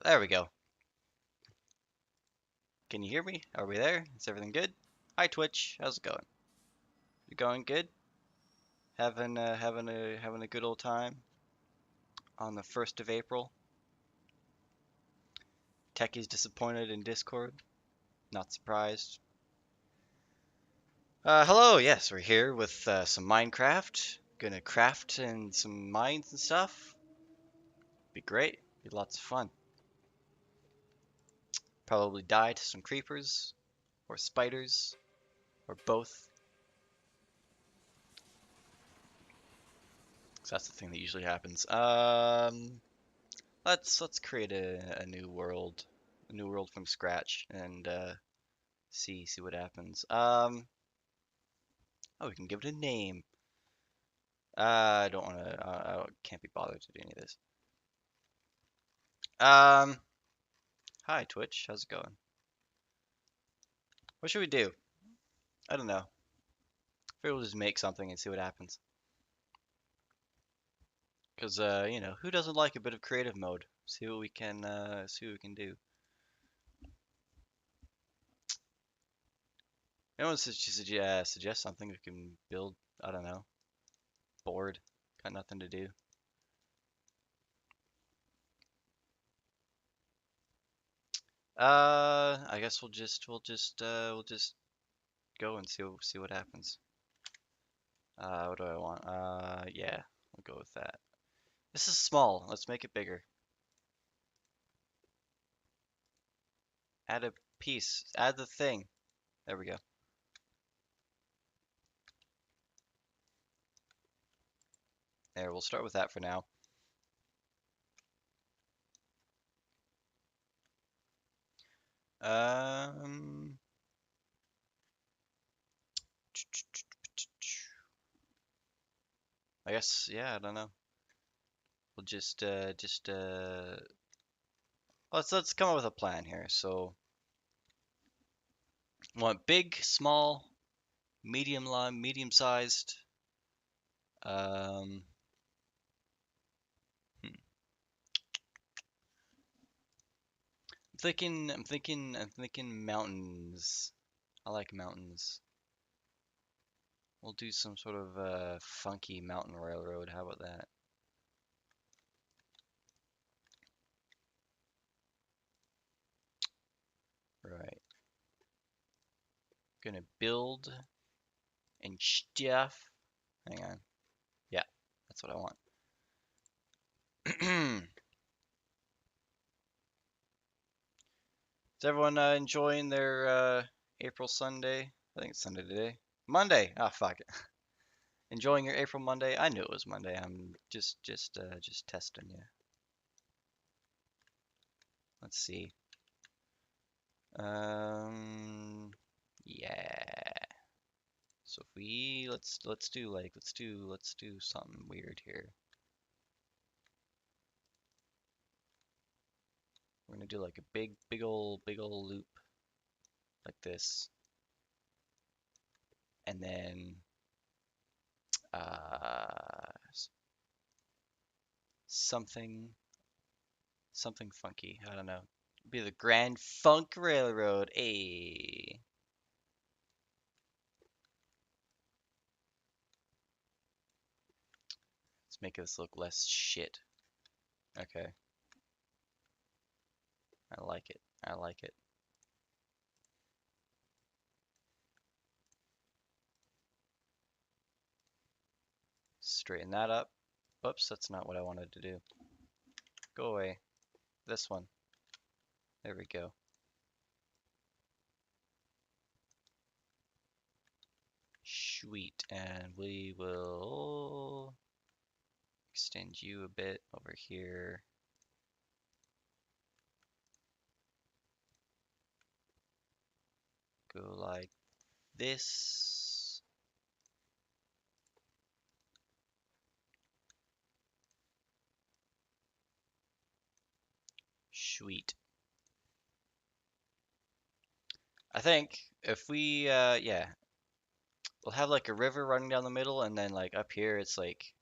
There we go. Can you hear me? Are we there? Is everything good? Hi Twitch, how's it going? You going good? Having a good old time on the 1st of April. Techie's disappointed in Discord. Not surprised. Hello, yes, we're here with some Minecraft. Gonna craft and some mines and stuff. Be great. Be lots of fun. Probably die to some creepers or spiders or both. 'Cause that's the thing that usually happens. Let's create a new world from scratch, and see what happens. Oh, we can give it a name. I don't want to. I can't be bothered to do any of this. Um, Hi Twitch, how's it going? What should we do? I don't know. Maybe we'll just make something and see what happens. Cause who doesn't like a bit of creative mode? See what we can do. Anyone suggest something we can build? I don't know. Bored, got nothing to do. I guess we'll just go and see what happens. What do I want? Yeah, we'll go with that. This is small. Let's make it bigger. Add a piece. Add the thing. There we go. There, we'll start with that for now. Um, I guess, yeah, I don't know. We'll let's come up with a plan here. So, want big, small, medium sized. Um, hmm. I'm thinking mountains. I like mountains. We'll do some sort of funky mountain railroad. How about that? Right. Gonna build and stuff. Hang on. Yeah, that's what I want. Is everyone enjoying their April Sunday? I think it's Sunday today. Monday. Ah, fuck it. Enjoying your April Monday? I knew it was Monday. I'm just testing you. Let's see. Yeah. So if we let's do something weird here. We're gonna do like a big ol' loop like this, and then something something funky. I don't know. Be the Grand Funk Railroad. Hey, let's make this look less shit. Okay, I like it. I like it. Straighten that up. Oops, that's not what I wanted to do. Go away. This one. There we go. Sweet. And we will extend you a bit over here. Go like this. Sweet. I think if we, yeah, we'll have like a river running down the middle, and then like up here, it's like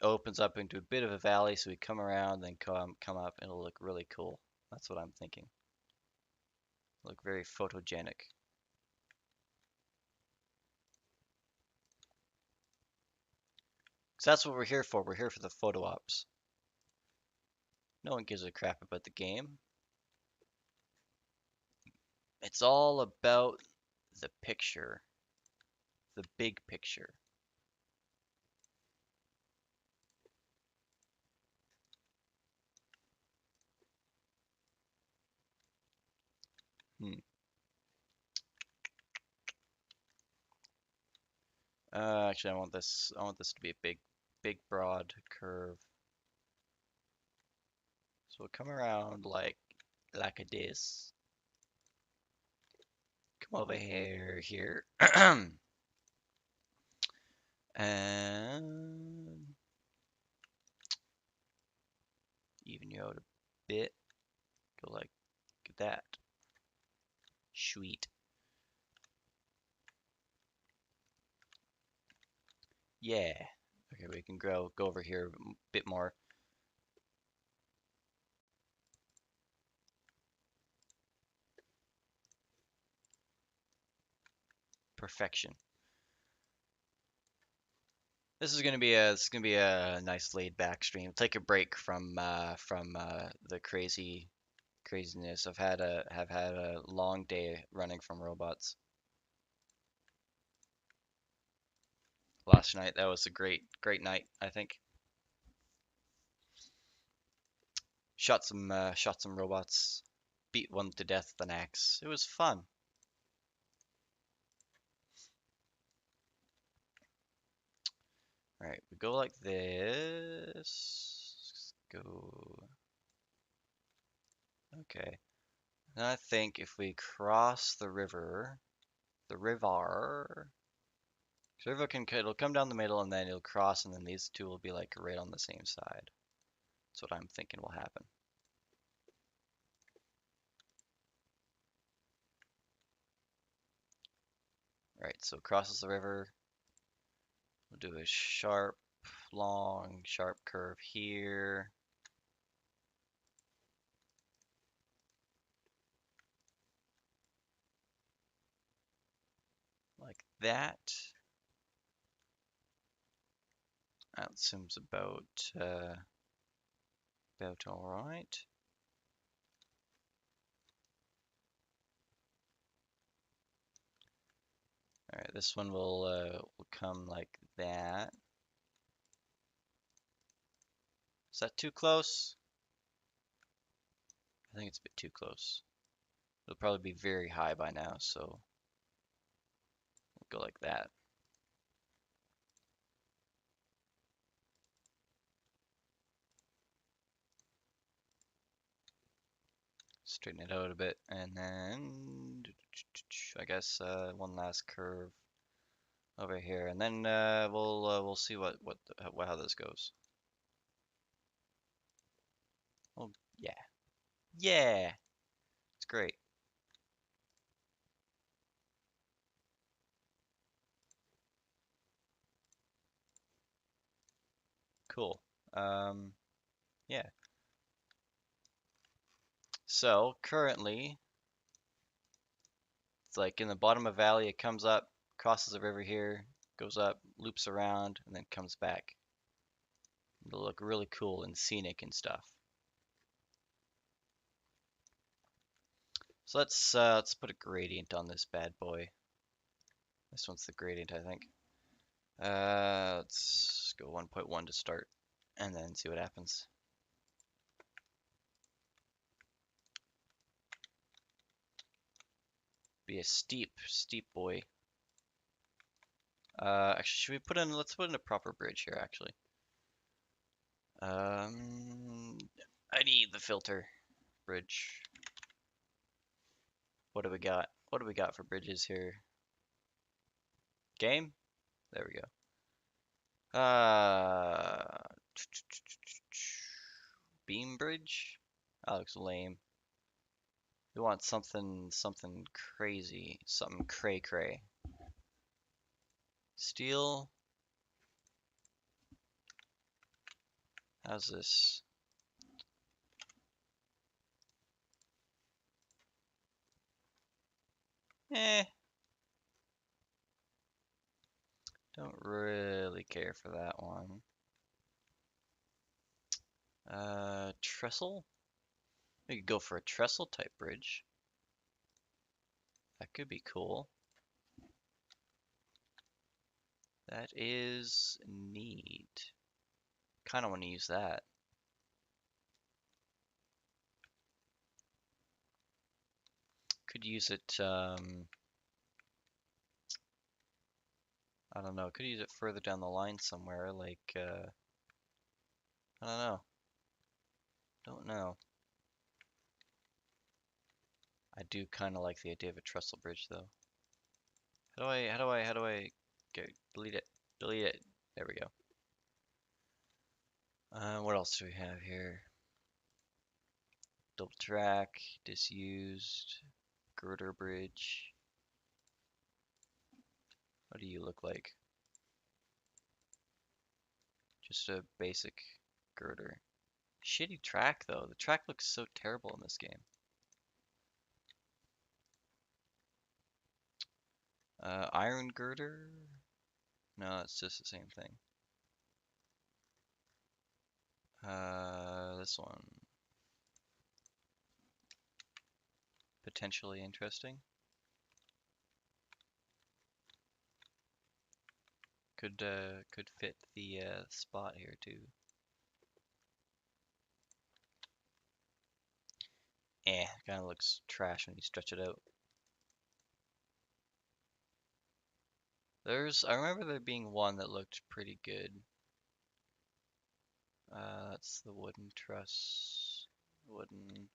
opens up into a bit of a valley, so we come around, then come up, and it'll look really cool. That's what I'm thinking. Look very photogenic. So that's what we're here for. We're here for the photo ops. No one gives a crap about the game. It's all about the picture, the big picture. Hmm. Actually, I want this. I want this to be a big, broad curve. So we'll come around like a this. Come over here, and even you out a bit. Go like that. Sweet. Yeah. Okay, we can go over here a bit more. Perfection. This is gonna be a nice laid back stream. Take a break from the craziness. Have had a long day running from robots last night. That was a great night, I think. Shot some robots, beat one to death with an axe. It was fun. All right, we go like this. Go. Okay. And I think if we cross the river, the river it'll come down the middle and then it'll cross and then these two will be like right on the same side. That's what I'm thinking will happen. All right, so it crosses the river. We'll do a long, sharp curve here. Like that. That seems about all right. All right, this one will come like that. Is that too close? I think it's a bit too close. It'll probably be very high by now, so we'll go like that. Straighten it out a bit, and then I guess one last curve over here, and then we'll see how this goes. Oh yeah, yeah, it's great. Cool. Yeah. So currently, it's like in the bottom of a valley. It comes up, crosses the river here, goes up, loops around, and then comes back. It'll look really cool and scenic and stuff. So let's put a gradient on this bad boy. This one's the gradient, I think. Let's go 1.1 to start, and then see what happens. Be a steep boy. Actually, should we let's put in a proper bridge here, actually. I need the filter bridge. What do we got? What do we got for bridges here? Game? There we go. Beam bridge? That looks lame. We want something crazy, something cray. Steel. How's this? Eh, don't really care for that one. Trestle? We could go for a trestle type bridge. That could be cool. That is neat. Kind of want to use that. Could use it, I don't know, could use it further down the line somewhere, like, I don't know. Don't know. I do kind of like the idea of a trestle bridge, though. How do I get, delete it, delete it. There we go. What else do we have here? Double track, disused, girder bridge. What do you look like? Just a basic girder. Shitty track, though. The track looks so terrible in this game. Iron girder? No, it's just the same thing. This one. Potentially interesting. Could fit the spot here too. Kind of looks trash when you stretch it out. I remember there being one that looked pretty good. That's the wooden truss. Wooden.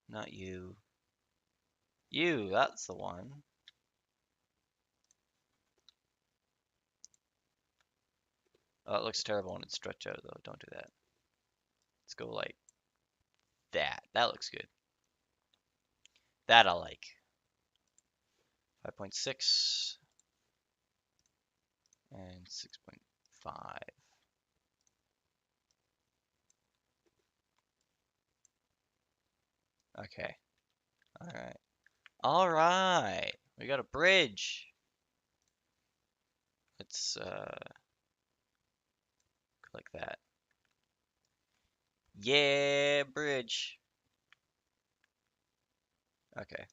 Not you. You, that's the one. Oh, it looks terrible when it's stretched out though. Don't do that. Let's go like that. That looks good. That I like. 5.6 and 6.5. Okay. All right. All right. We got a bridge. Let's click that. Yeah, bridge. Okay.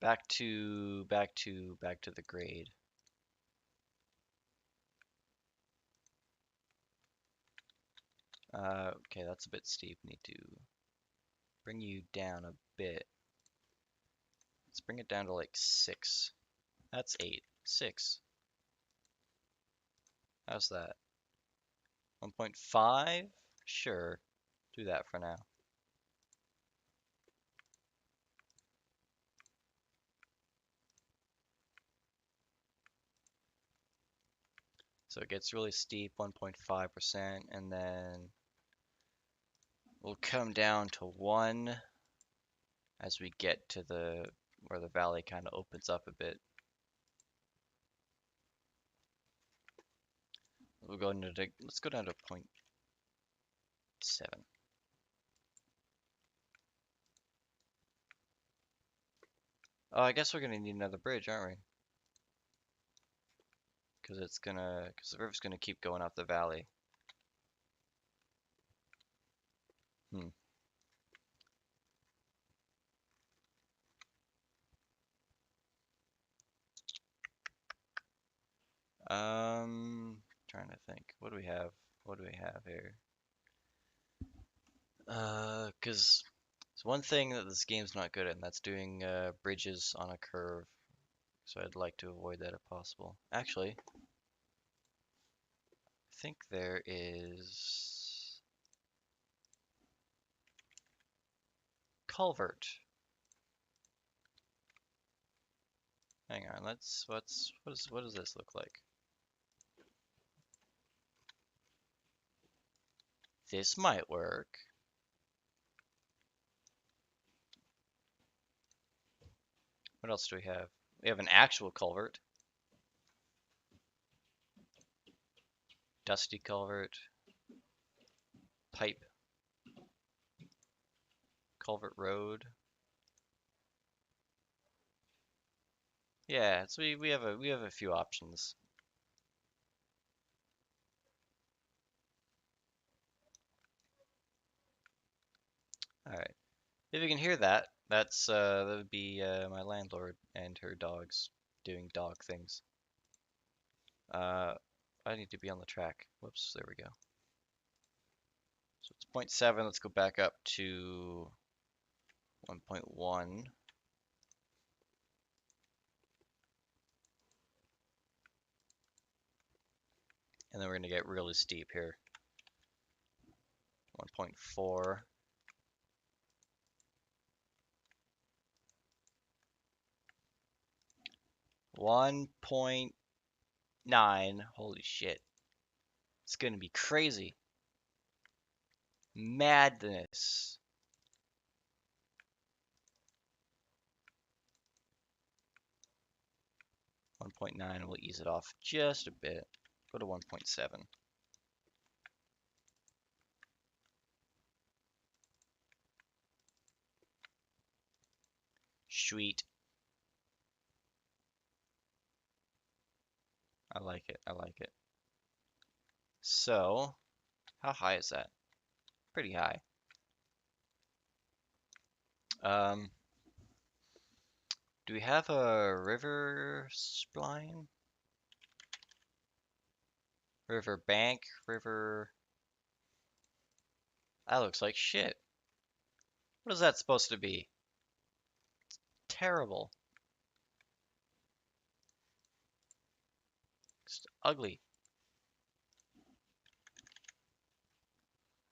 Back to the grade. Okay, that's a bit steep. Need to bring you down a bit. Let's bring it down to like 6. That's 8. 6. How's that? 1.5? Sure. Do that for now. So it gets really steep, 1.5%, and then we'll come down to 1 as we get to where the valley kind of opens up a bit. We'll go into let's go down to 0.7. Oh, I guess we're gonna need another bridge, aren't we? Because the river's gonna keep going up the valley. Hmm. Trying to think. What do we have? What do we have here? Because it's one thing that this game's not good at, and that's doing bridges on a curve. So I'd like to avoid that if possible. Actually, I think there is culvert. Hang on, what does this look like? This might work. What else do we have? We have an actual culvert. Dusty culvert, pipe, culvert road. Yeah, so we have a few options. All right. If you can hear that, that would be my landlord and her dogs doing dog things. I need to be on the track. Whoops, there we go. So it's 0.7. Let's go back up to 1.1. And then we're gonna get really steep here. 1.4. 1.9. Holy shit. It's gonna be crazy. Madness. 1.9, we'll ease it off just a bit. Go to 1.7. Sweet. I like it. I like it. So, how high is that? Pretty high. Um, do we have a river spline? River bank? River... That looks like shit. What is that supposed to be? Terrible. It's ugly.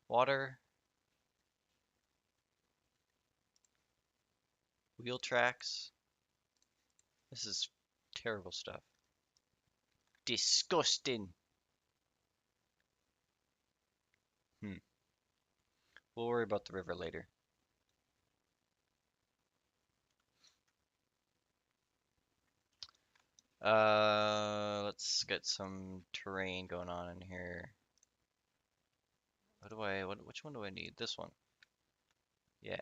Water. Wheel tracks. This is terrible stuff. Disgusting. Hmm. We'll worry about the river later. Let's get some terrain going on in here. Which one do I need? This one. Yeah.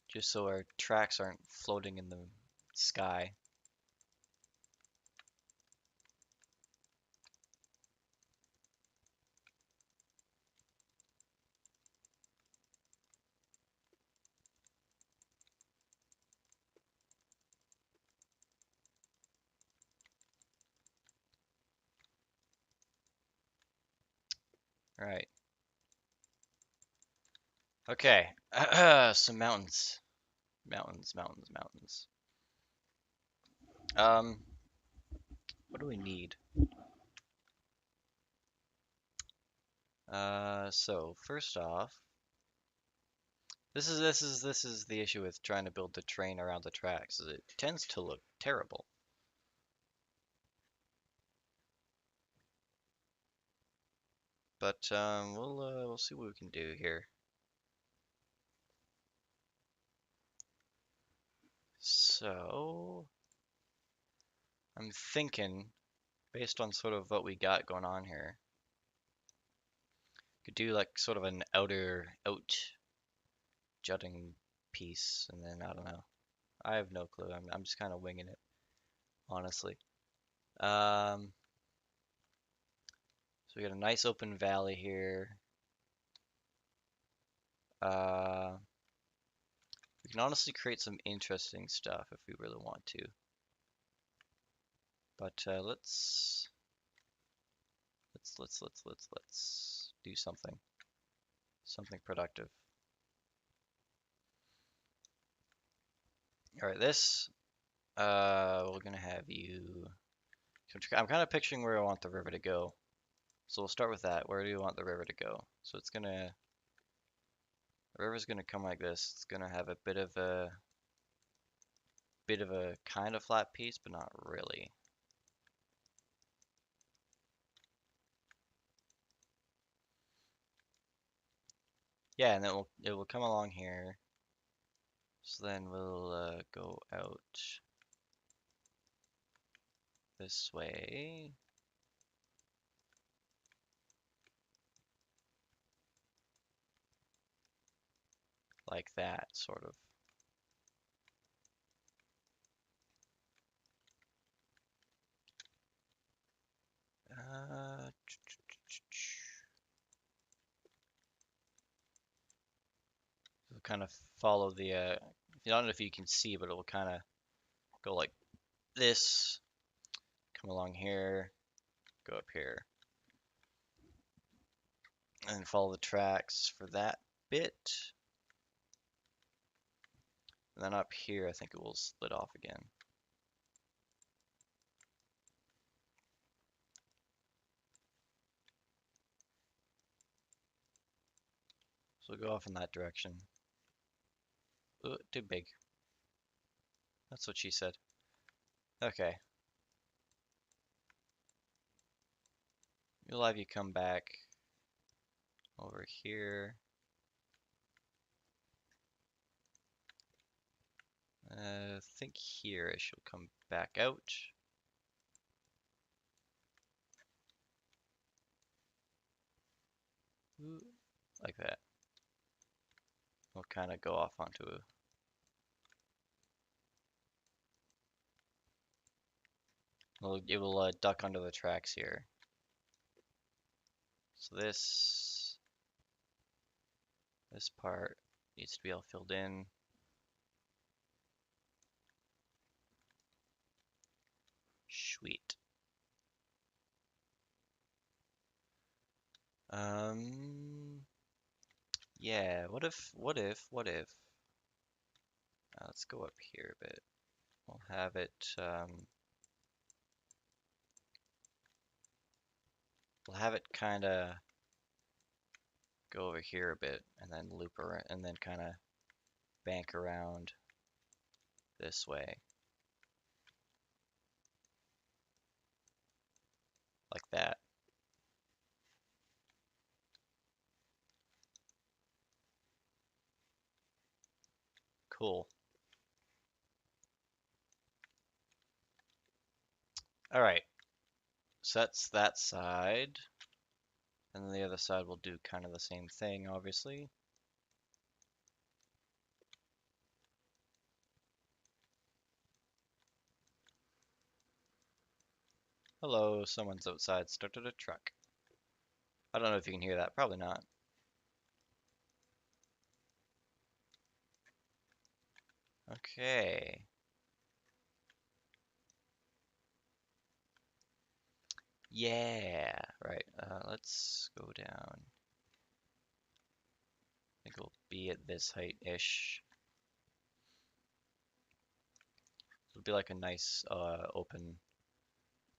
Just so our tracks aren't floating in the sky. All right. Okay. Some mountains. Mountains, mountains, mountains. Um, what do we need? So first off, this is the issue with trying to build the terrain around the tracks, is it tends to look terrible. But we'll see what we can do here. So I'm thinking, based on sort of what we got going on here, could do like sort of an out jutting piece, and then I don't know. I have no clue. I'm just kind of winging it, honestly. Um, so we got a nice open valley here. Uh, we can honestly create some interesting stuff if we really want to. But let's do something productive. All right, this we're gonna have you. I'm kind of picturing where I want the river to go. So we'll start with that. Where do you want the river to go? So the river's gonna come like this. It's gonna have a bit of a kind of flat piece, but not really. Yeah, and it will come along here. So then we'll go out this way. Like that, sort of. We'll kind of follow the, I don't know if you can see, but it will kind of go like this, come along here, go up here, and follow the tracks for that bit. And then up here, I think it will split off again. So we'll go off in that direction. Ooh, too big. That's what she said. Okay. We'll have you come back over here. I think here I shall come back out. Ooh, like that. We'll kind of go off onto a... It will duck under the tracks here. So this part needs to be all filled in. Sweet. Yeah, what if, let's go up here a bit. We'll have it, kind of go over here a bit and then loop around and then kind of bank around this way. Like that. Cool. All right. So that's that side. And then the other side will do kind of the same thing, obviously. Hello, someone's outside, started a truck. I don't know if you can hear that, probably not. Okay. Yeah, right. Let's go down. I think we'll be at this height-ish. It'll be like a nice open,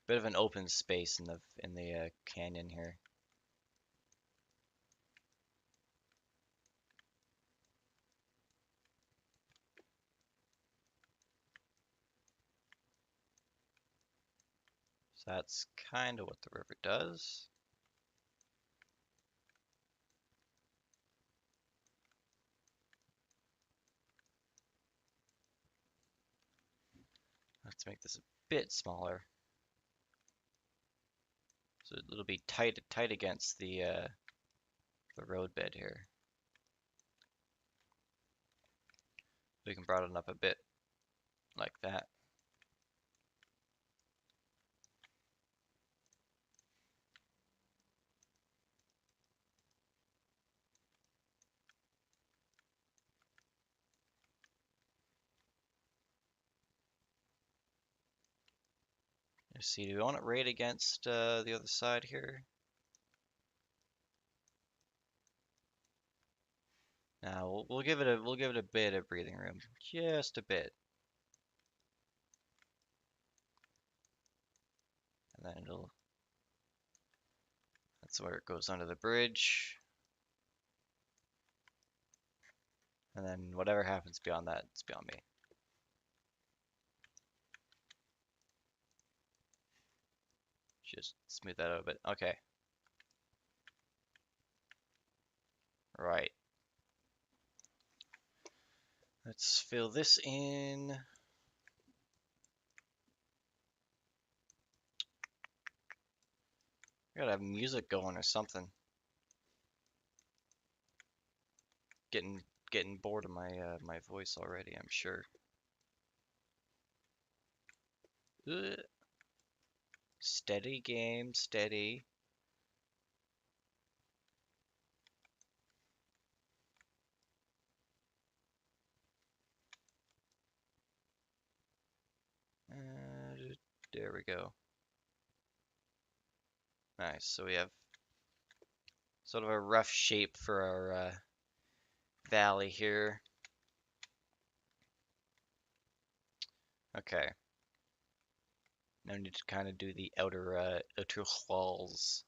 bit of an open space in the canyon here. So that's kind of what the river does. Let's make this a bit smaller. So it'll be tight against the roadbed here. We can broaden up a bit like that. Let's see, do we want it right against the other side here? Now we'll give it a bit of breathing room, just a bit, and then that's where it goes under the bridge, and then whatever happens beyond that, it's beyond me. Just smooth that out a bit. Okay. Right. Let's fill this in. I gotta have music going or something. Getting bored of my voice already, I'm sure. Ugh. Steady game, steady. There we go. Nice. So we have sort of a rough shape for our valley here. Okay. Now we need to kind of do the outer walls.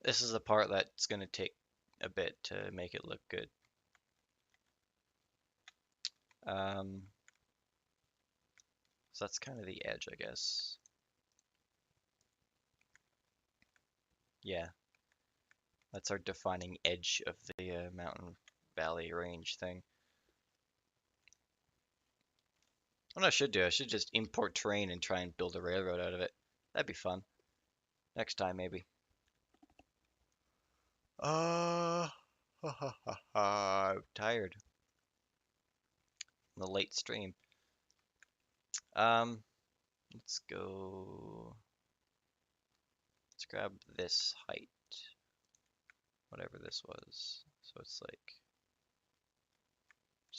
This is the part that's going to take a bit to make it look good. So that's kind of the edge, I guess. Yeah, that's our defining edge of the mountain valley range thing. What I should do, I should just import terrain and try and build a railroad out of it. That'd be fun. Next time, maybe. Uh, I'm tired. The late stream. Let's go. Let's grab this height, whatever this was. So it's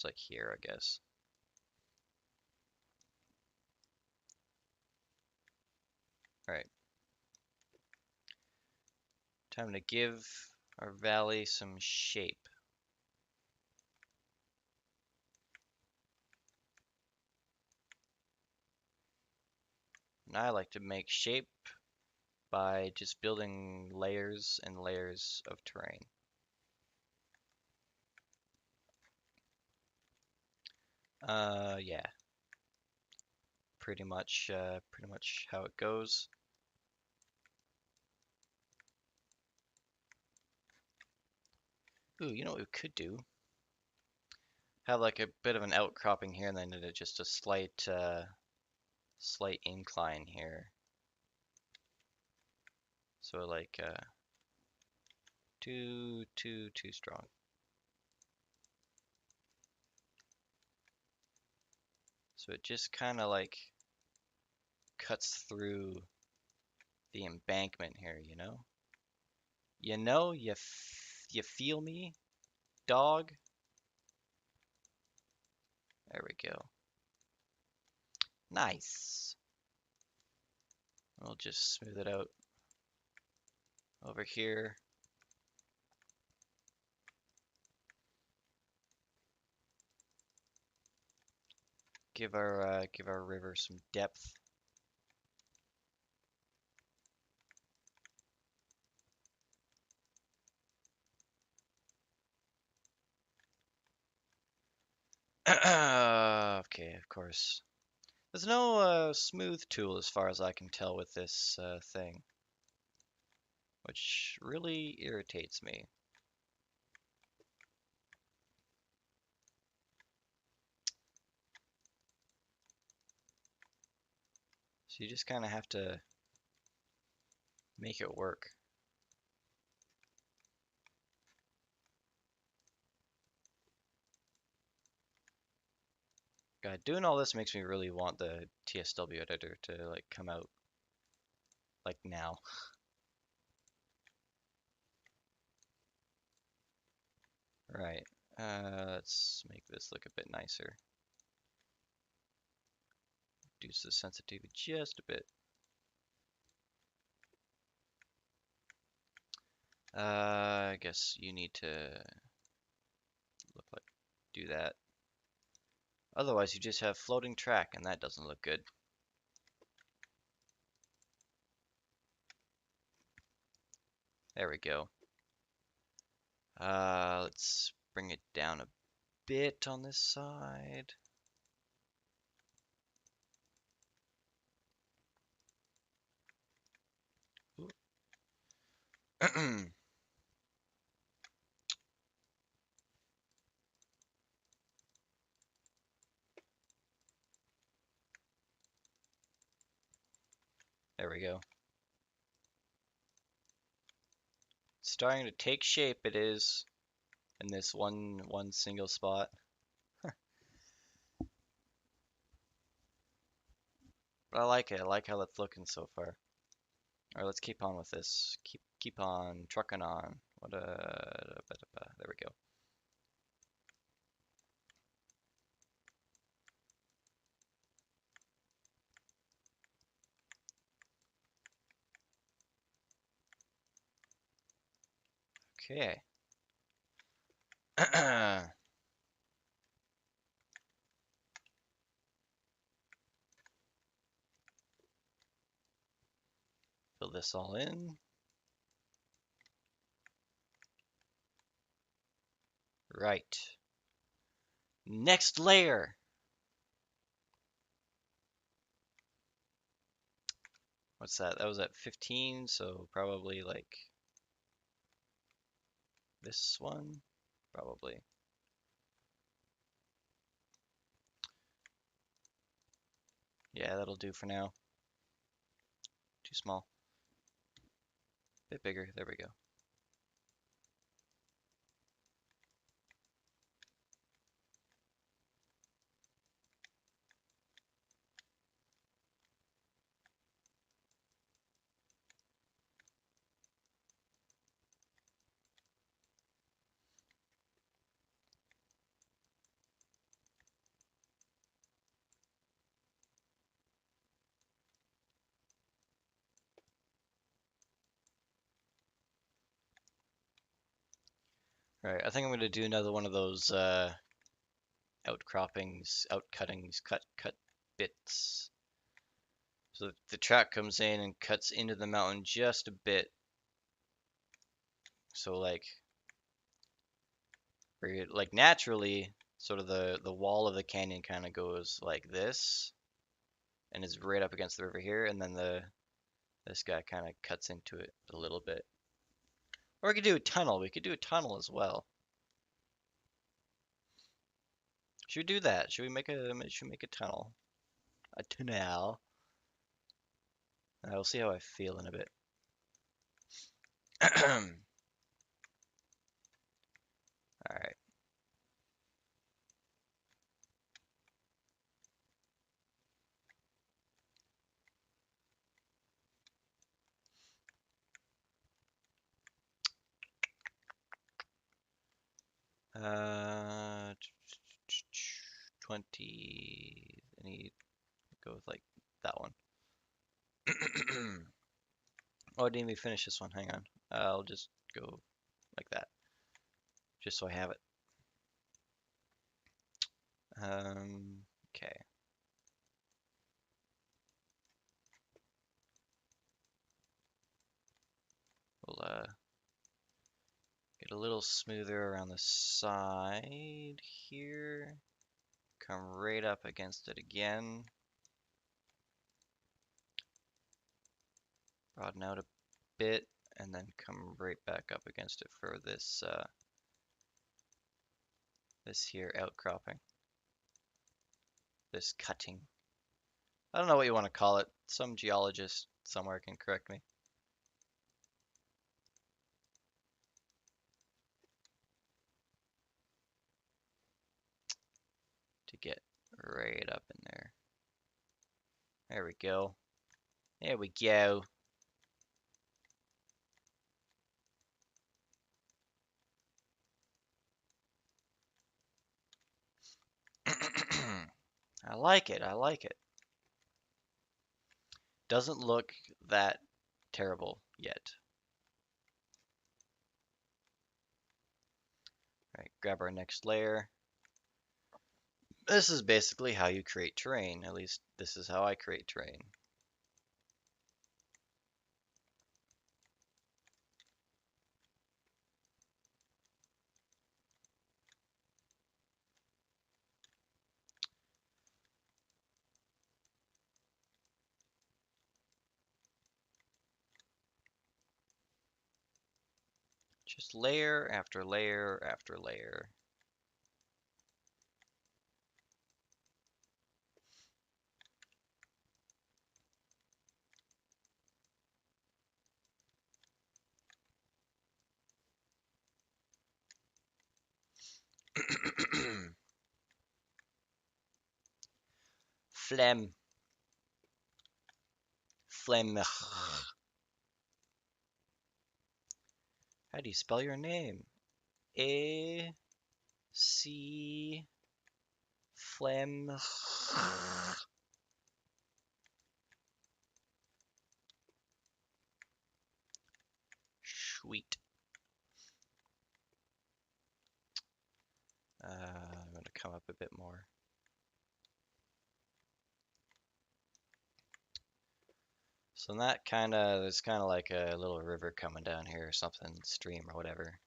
like here, I guess. All right. Time to give our valley some shape. And I like to make shape by just building layers and layers of terrain. Yeah. Pretty much how it goes. Ooh, you know what we could do? Have like a bit of an outcropping here, and then just a slight incline here. So like too strong. So it just kind of like cuts through the embankment here, you know? You know, you feel me, dog? There we go. Nice. We'll just smooth it out over here. Give our river some depth. Okay, of course. There's no smooth tool as far as I can tell with this thing, which really irritates me. So you just kind of have to make it work. God, doing all this makes me really want the TSW editor to like come out like now. Right. Let's make this look a bit nicer. Reduce the sensitivity just a bit. I guess you need to do that. Otherwise, you just have floating track, and that doesn't look good. There we go. Let's bring it down a bit on this side. There we go. It's starting to take shape, it is, in this one single spot. But I like it. I like how that's looking so far. Alright, let's keep on with this. Keep on trucking on. What there we go. Okay. Fill this all in. Right. Next layer. What's that? That was at 15, so probably like this one? Probably. Yeah, that'll do for now. Too small. Bit bigger. There we go. Right, I think I'm gonna do another one of those outcroppings, outcuttings, cut bits. So the track comes in and cuts into the mountain just a bit. So like naturally, sort of the wall of the canyon kind of goes like this, and is right up against the river here, and then this guy kind of cuts into it a little bit. Or we could do a tunnel. We could do a tunnel as well. Should we do that? Should we make a tunnel? A tunnel. We'll see how I feel in a bit. All right. Uh, 20. I need to go with like that one. Oh, I didn't even finish this one. Hang on. I'll just go like that, just so I have it. Okay. We'll get a little smoother around the side here. Come right up against it again. Broaden out a bit, and then come right back up against it for this this here outcropping. This cutting. I don't know what you want to call it. Some geologist somewhere can correct me. To get right up in there. There we go. There we go. I like it. I like it. Doesn't look that terrible yet. All right, grab our next layer. This is basically how you create terrain. At least this is how I create terrain. Just layer after layer after layer. Phlegm. Phlegm. How do you spell your name? A C Phlegm. Sweet. I'm gonna come up a bit more. So that there's kind of like a little river coming down here or something, stream or whatever.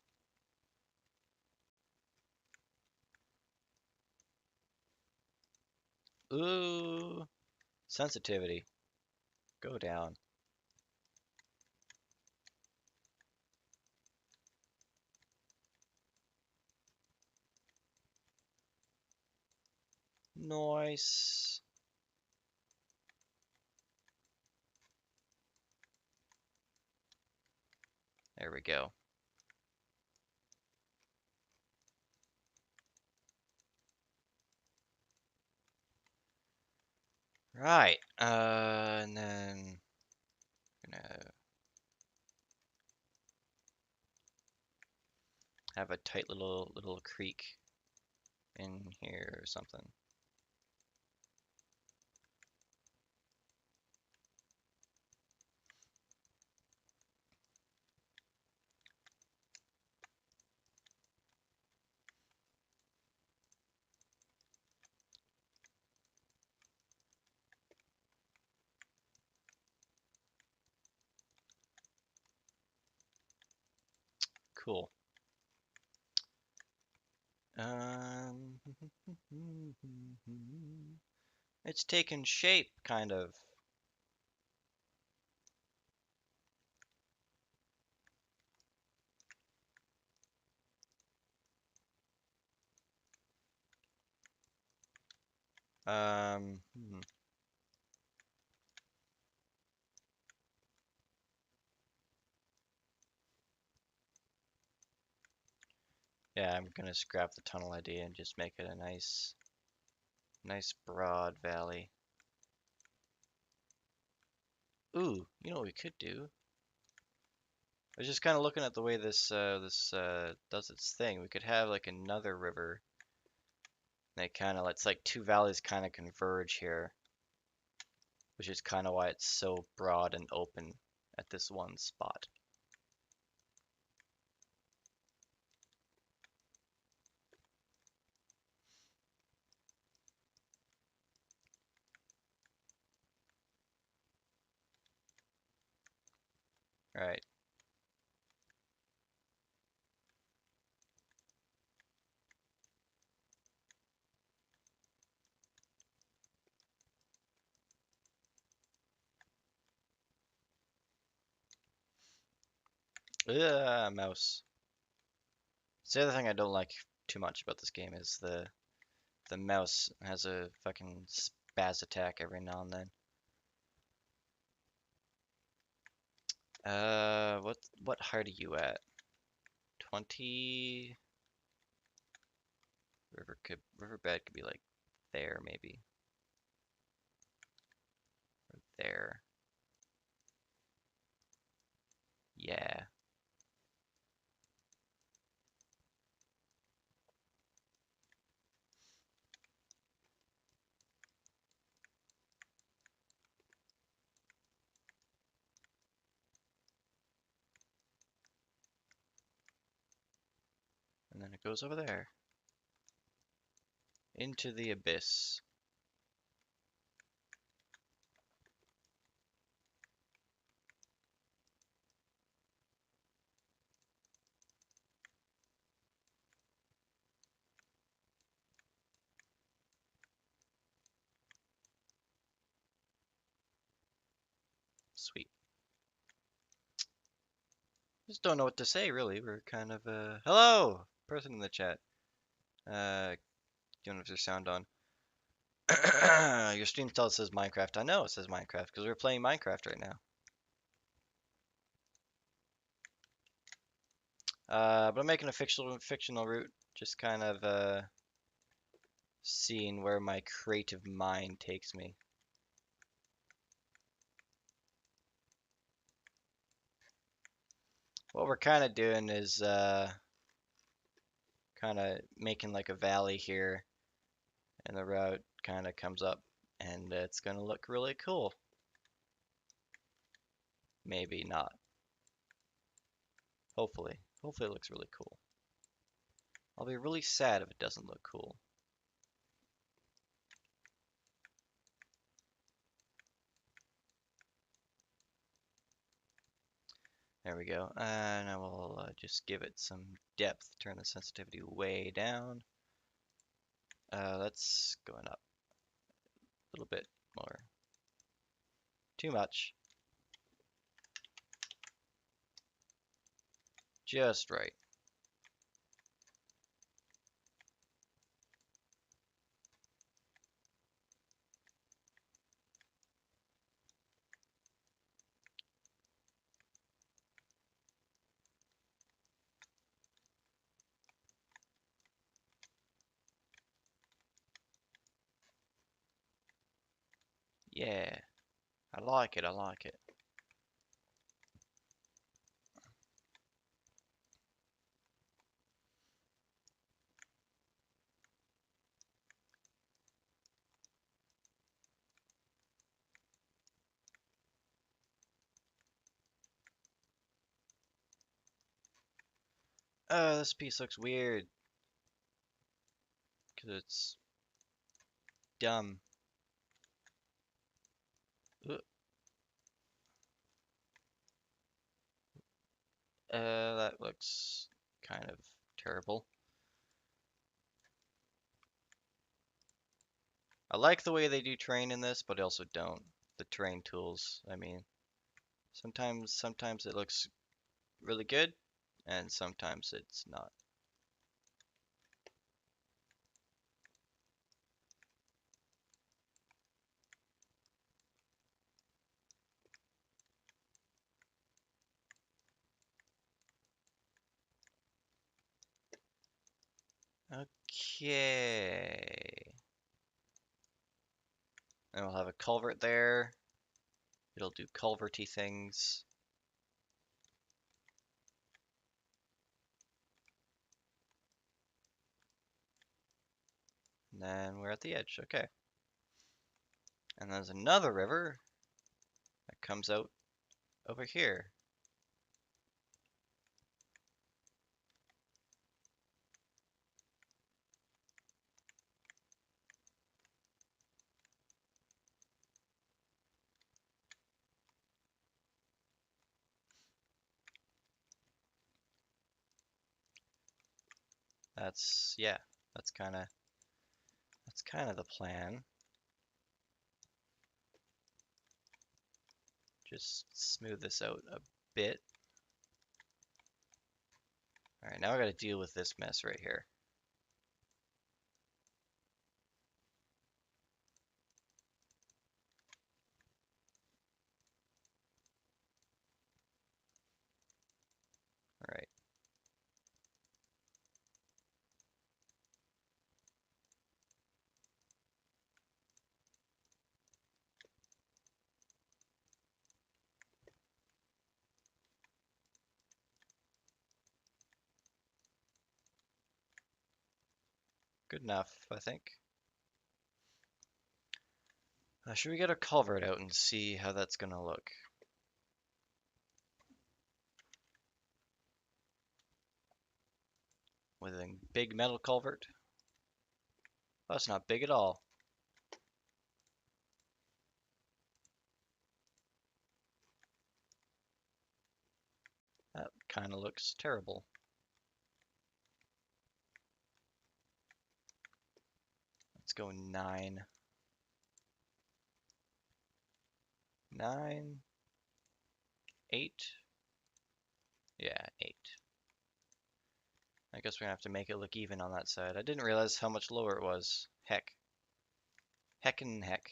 Ooh, sensitivity. Go down. Nice. There we go. Right. And then gonna have a tight little creek in here or something. Cool. Um, it's taken shape, kind of. Um, hmm. Yeah, I'm gonna scrap the tunnel idea and just make it a nice broad valley. Ooh, you know what we could do? I was just kind of looking at the way this does its thing. We could have like another river. They it's like two valleys kind of converge here, which is kind of why it's so broad and open at this one spot. All right. Ugh, mouse. It's the other thing I don't like too much about this game is the mouse has a fucking spaz attack every now and then. What height are you at? 20. Riverbed could be like there maybe. Or there. Yeah. And then it goes over there. Into the abyss. Sweet. Just don't know what to say really. We're kind of hello! Person in the chat. You don't have your sound on. Your stream still says Minecraft. I know it says Minecraft because we're playing Minecraft right now. But I'm making a fictional route, just kind of seeing where my creative mind takes me. What we're kind of doing is kind of making like a valley here, and the road kind of comes up, and it's going to look really cool. Maybe not. Hopefully. Hopefully it looks really cool. I'll be really sad if it doesn't look cool. There we go. And I will just give it some depth. Turn the sensitivity way down. That's going up a little bit more. Too much. Just right. Yeah. I like it. I like it. This piece looks weird because it's dumb. Uh, that looks kind of terrible. I like the way they do terrain in this, but I also don't. The terrain tools, I mean, sometimes it looks really good, and sometimes it's not. Okay. And we'll have a culvert there. It'll do culverty things. And then we're at the edge. Okay. And there's another river that comes out over here. Yeah, that's kind of the plan. Just smooth this out a bit. All right, now I got to deal with this mess right here. All right. Good enough, I think. Should we get a culvert out and see how that's gonna look? With a big metal culvert? Oh, that's not big at all. That kind of looks terrible. Let's go 9. 9. 8. Yeah, 8. I guess we're gonna have to make it look even on that side. I didn't realize how much lower it was. Heck. Heckin' heck.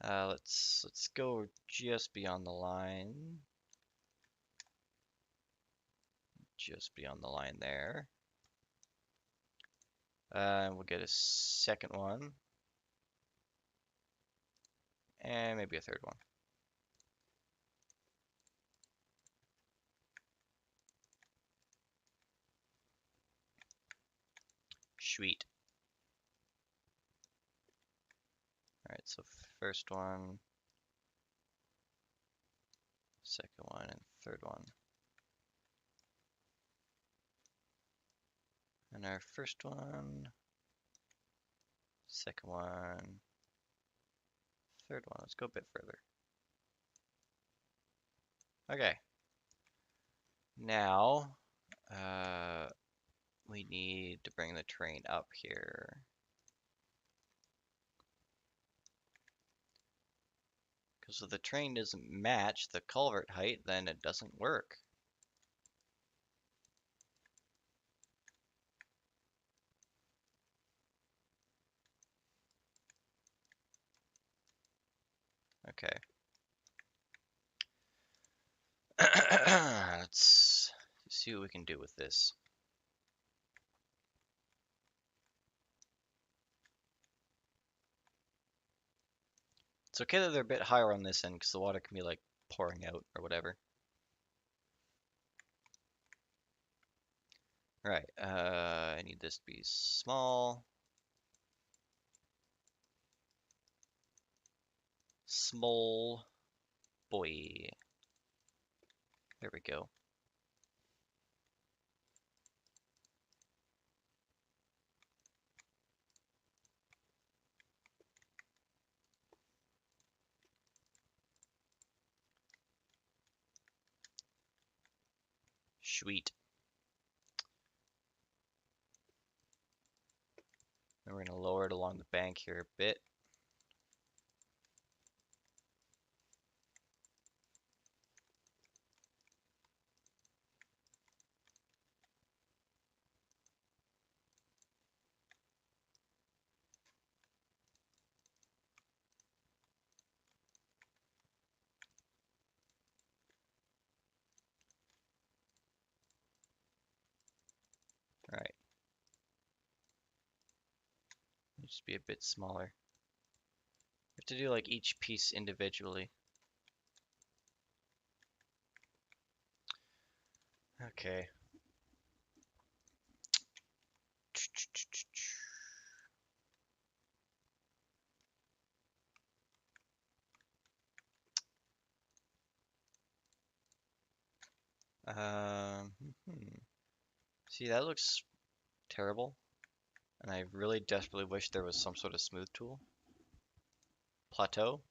Let's go just beyond the line. just be on the line there. We'll get a second one. And maybe a third one. Sweet. Alright, so first one, second one, and third one. And our first one, second one, third one. Let's go a bit further. Okay. Now, we need to bring the train up here. Because if the train doesn't match the culvert height, then it doesn't work. Okay. Let's see what we can do with this. It's okay that they're a bit higher on this end because the water can be like pouring out or whatever. Right, I need this to be small. Small boy. There we go. Sweet. And we're gonna lower it along the bank here a bit. Right. Just be a bit smaller. We have to do like each piece individually. Okay. Um, hmm. See, that looks terrible. And I really desperately wish there was some sort of smooth tool. Plateau.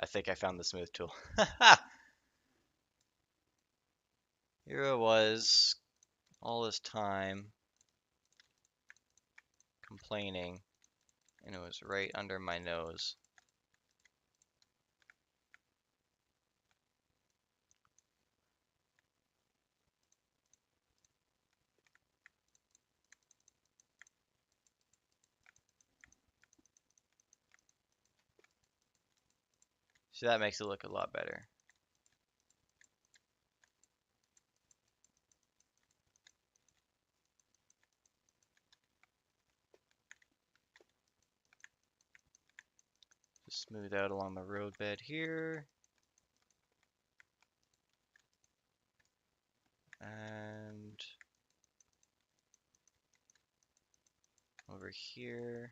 I think I found the smooth tool. Here it was, all this time, complaining, and it was right under my nose. So that makes it look a lot better. Just smooth out along the roadbed here. And over here.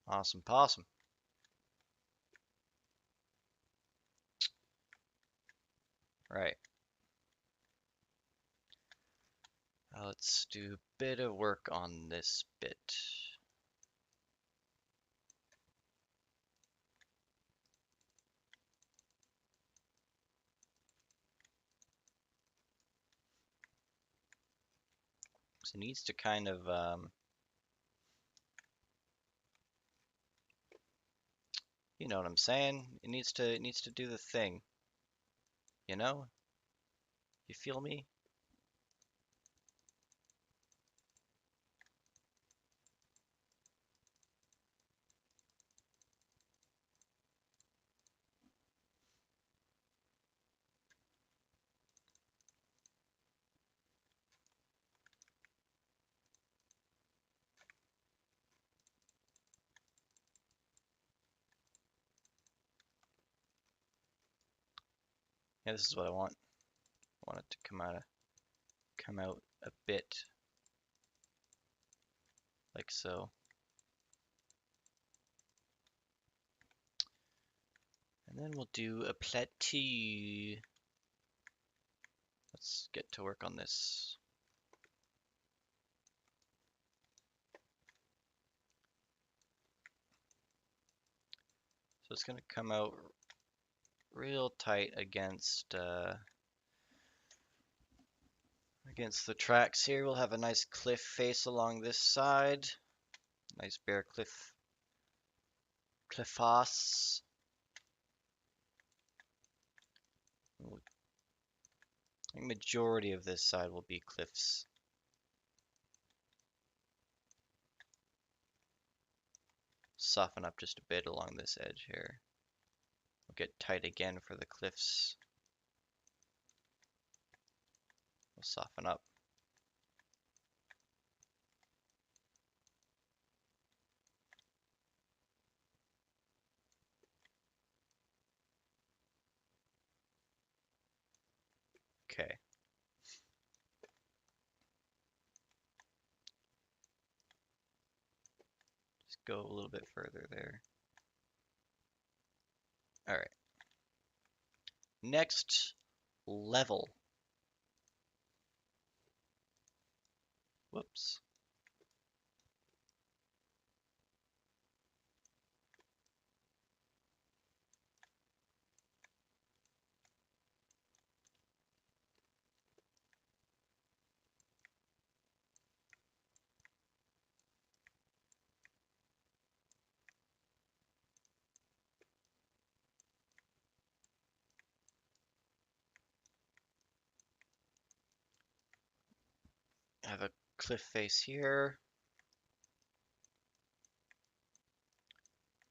Awesome possum. Right. Let's do a bit of work on this bit. So it needs to kind of, you know what I'm saying? It needs to do the thing, you know? You feel me? Yeah, this is what I want. I want it to come out a bit like so. And then we'll do a plateau. Let's get to work on this. So it's going to come out real tight against against the tracks here. We'll have a nice cliff face along this side. Nice bare cliff face. I think majority of this side will be cliffs. Soften up just a bit along this edge here. We'll get tight again for the cliffs. We'll soften up. Okay. Just go a little bit further there. All right. Next level. Whoops. I have a cliff face here.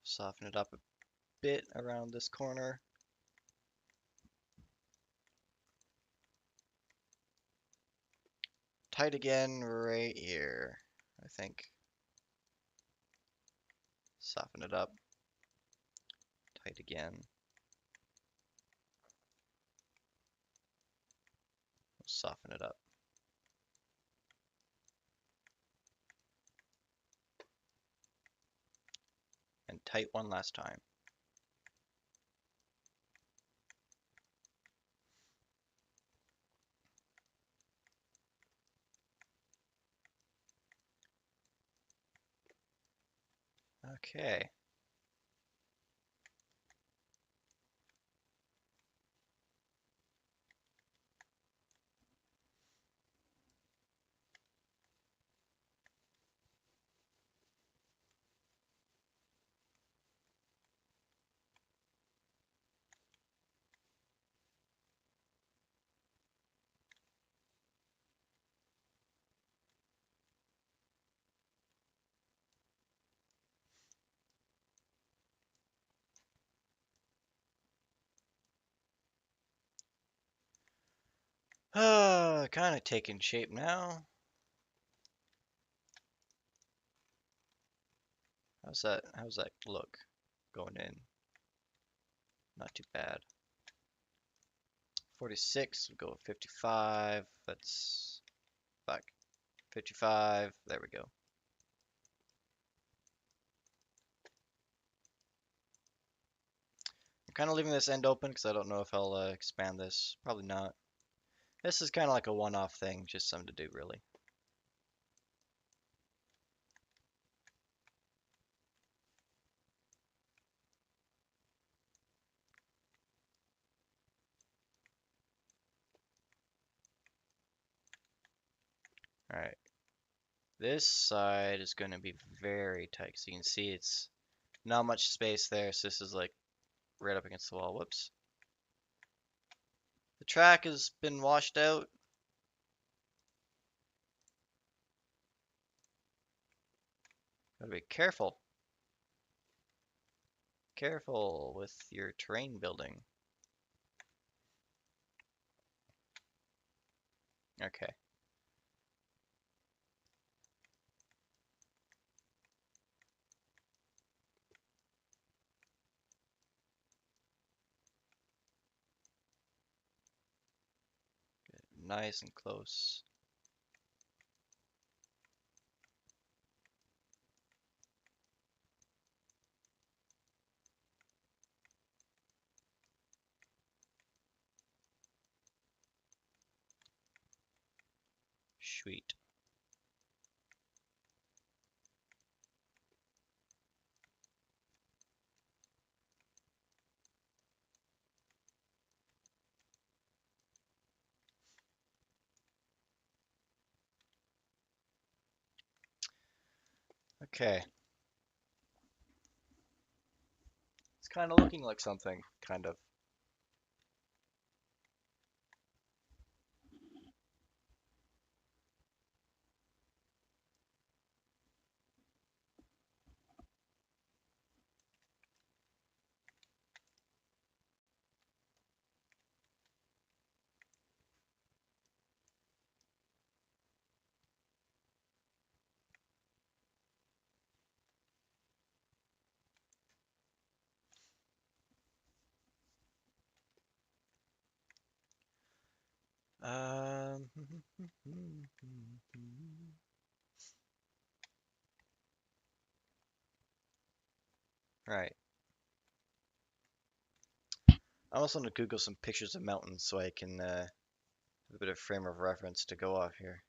Soften it up a bit around this corner. Tight again right here, I think. Soften it up. Tight again. Soften it up. And tight one last time. Okay. Kind of taking shape now. How's that look going in? Not too bad. 46, we'll go with 55. That's back. 55, there we go. I'm kind of leaving this end open because I don't know if I'll expand this. Probably not. This is kind of like a one-off thing, just something to do really. Alright. This side is going to be very tight. So you can see it's not much space there. So this is like right up against the wall. Whoops. The track has been washed out. Gotta be careful. Careful with your terrain building. Okay. Nice and close. Sweet. Okay. It's kind of looking like something, kind of. Um, right. I also want to Google some pictures of mountains so I can have a bit of frame of reference to go off here.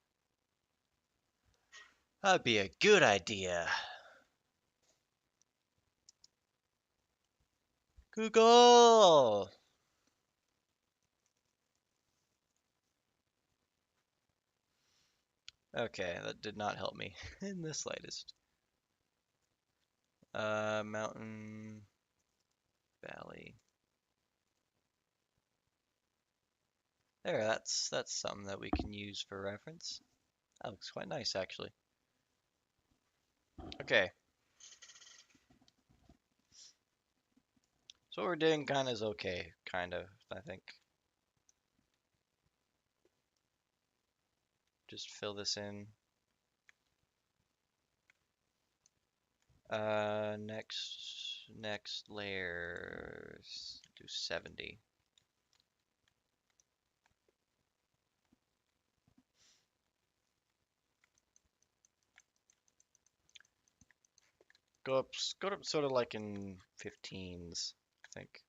That'd be a good idea. Google! Okay, that did not help me in the slightest. Mountain, valley. There, that's something that we can use for reference. That looks quite nice, actually. Okay, so what we're doing kind of is okay, kind of, I think. Just fill this in. Next layer, do 70. Go up sort of like in 15s, I think.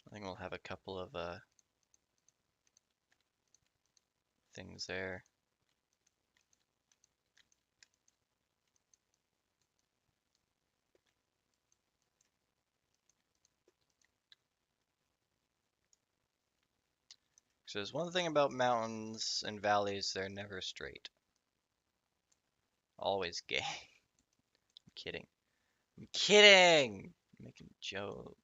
I think we'll have a couple of things there. So there's one thing about mountains and valleys, they're never straight. Always gay. I'm kidding. I'm kidding! I'm making jokes.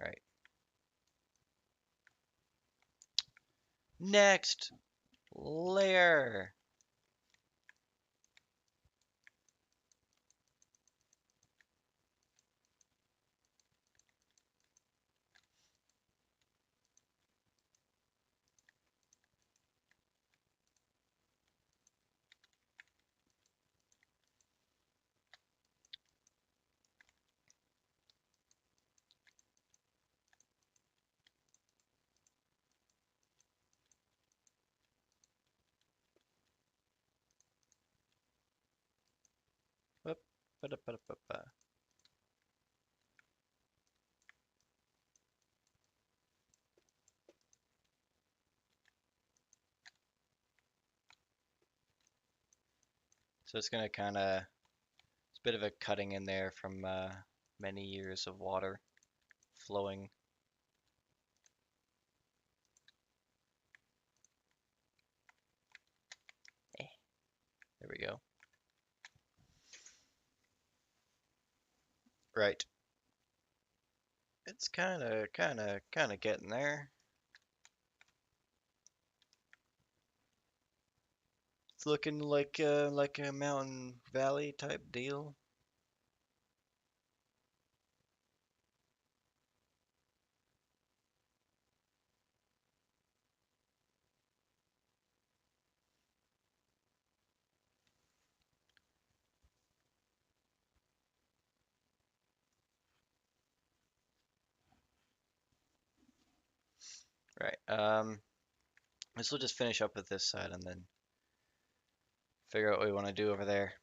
Right. Next layer. Whoop, ba-da-ba-da-ba-ba. So it's gonna kind of, it's a bit of a cutting in there from many years of water flowing. There we go. Right. It's kind of getting there. It's looking like a mountain valley type deal. Right. This will just finish up with this side and then figure out what we want to do over there.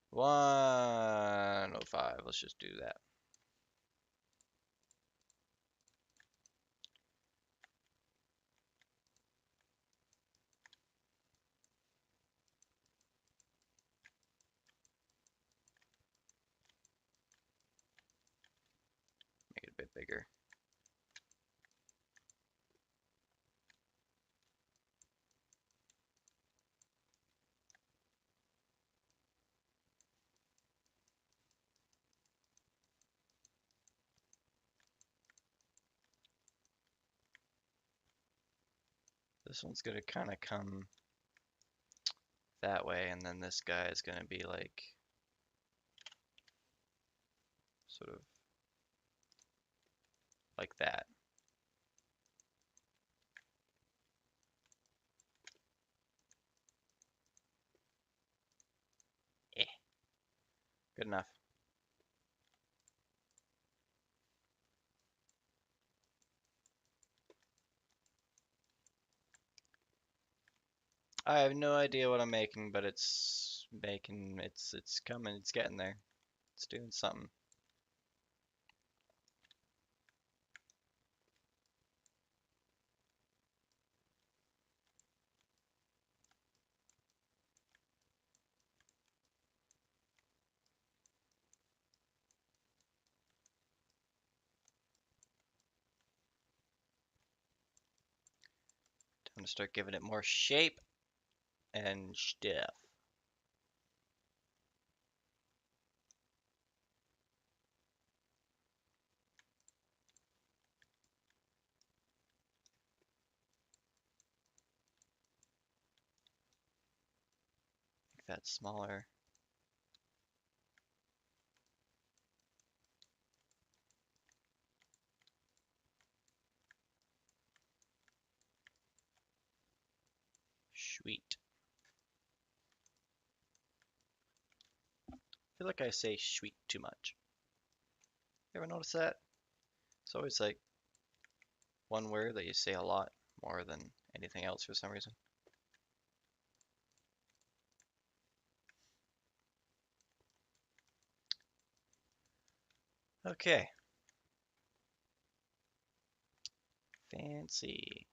105. Let's just do that. Make it a bit bigger. This one's gonna kind of come that way, and then this guy is gonna be like sort of like that. Eh, good enough. I have no idea what I'm making, but it's coming, it's getting there. It's doing something. Time to start giving it more shape and stuff. Make that smaller. Sweet. I feel like I say sweet too much. You ever notice that? It's always like one word that you say a lot more than anything else for some reason. Okay. Fancy.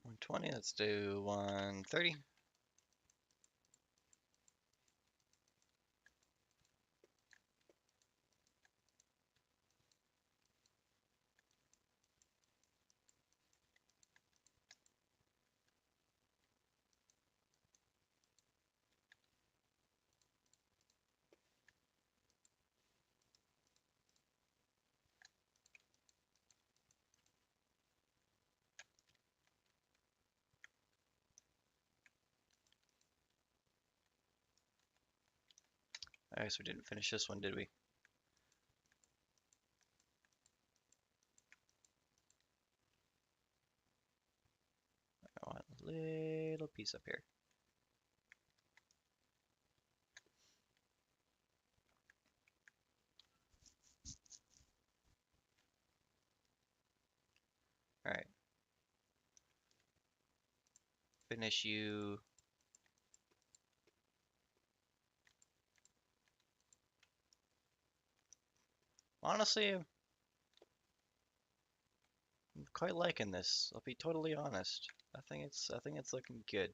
120, let's do 130. I guess we didn't finish this one, did we? I want a little piece up here. All right. Finish you. Honestly, I'm quite liking this. I'll be totally honest. I think it's looking good.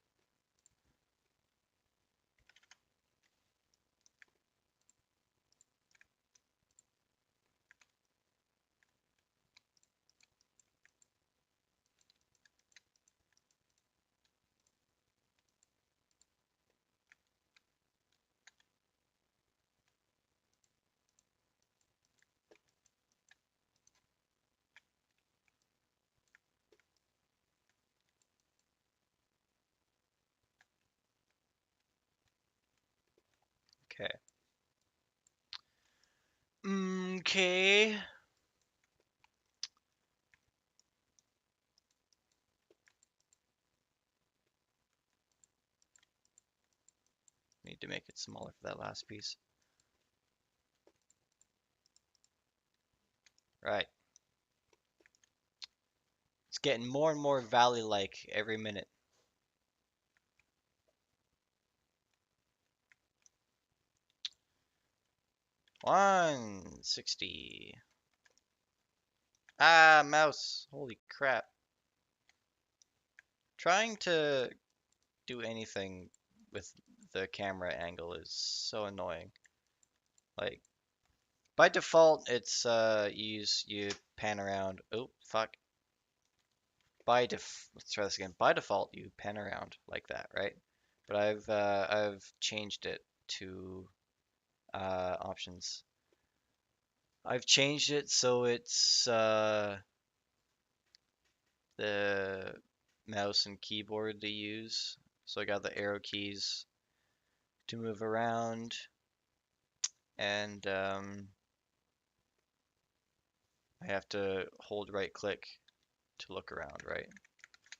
Okay. Okay. Need to make it smaller for that last piece. Right. It's getting more and more valley-like every minute. $160. Ah, mouse. Holy crap. Trying to do anything with the camera angle is so annoying. Like, by default, it's you pan around. Oh, fuck. Let's try this again. By default, you pan around like that, right? But I've changed it to options. I've changed it so it's the mouse and keyboard to use. So I got the arrow keys to move around, and I have to hold right click to look around, right?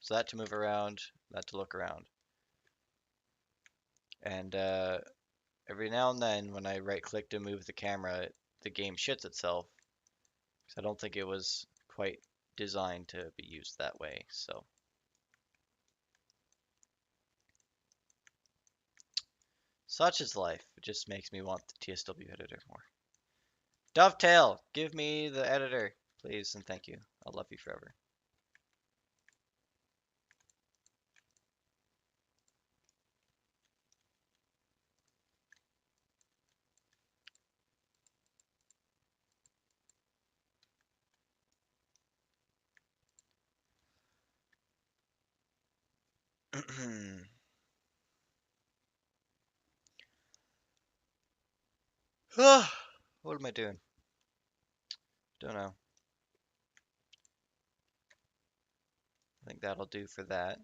So that to move around, that to look around. And every now and then when I right click to move the camera, the game shits itself. So I don't think it was quite designed to be used that way. So such is life. It just makes me want the TSW editor more. Dovetail, give me the editor, please, and thank you. I'll love you forever. What am I doing? Don't know. I think that'll do for that.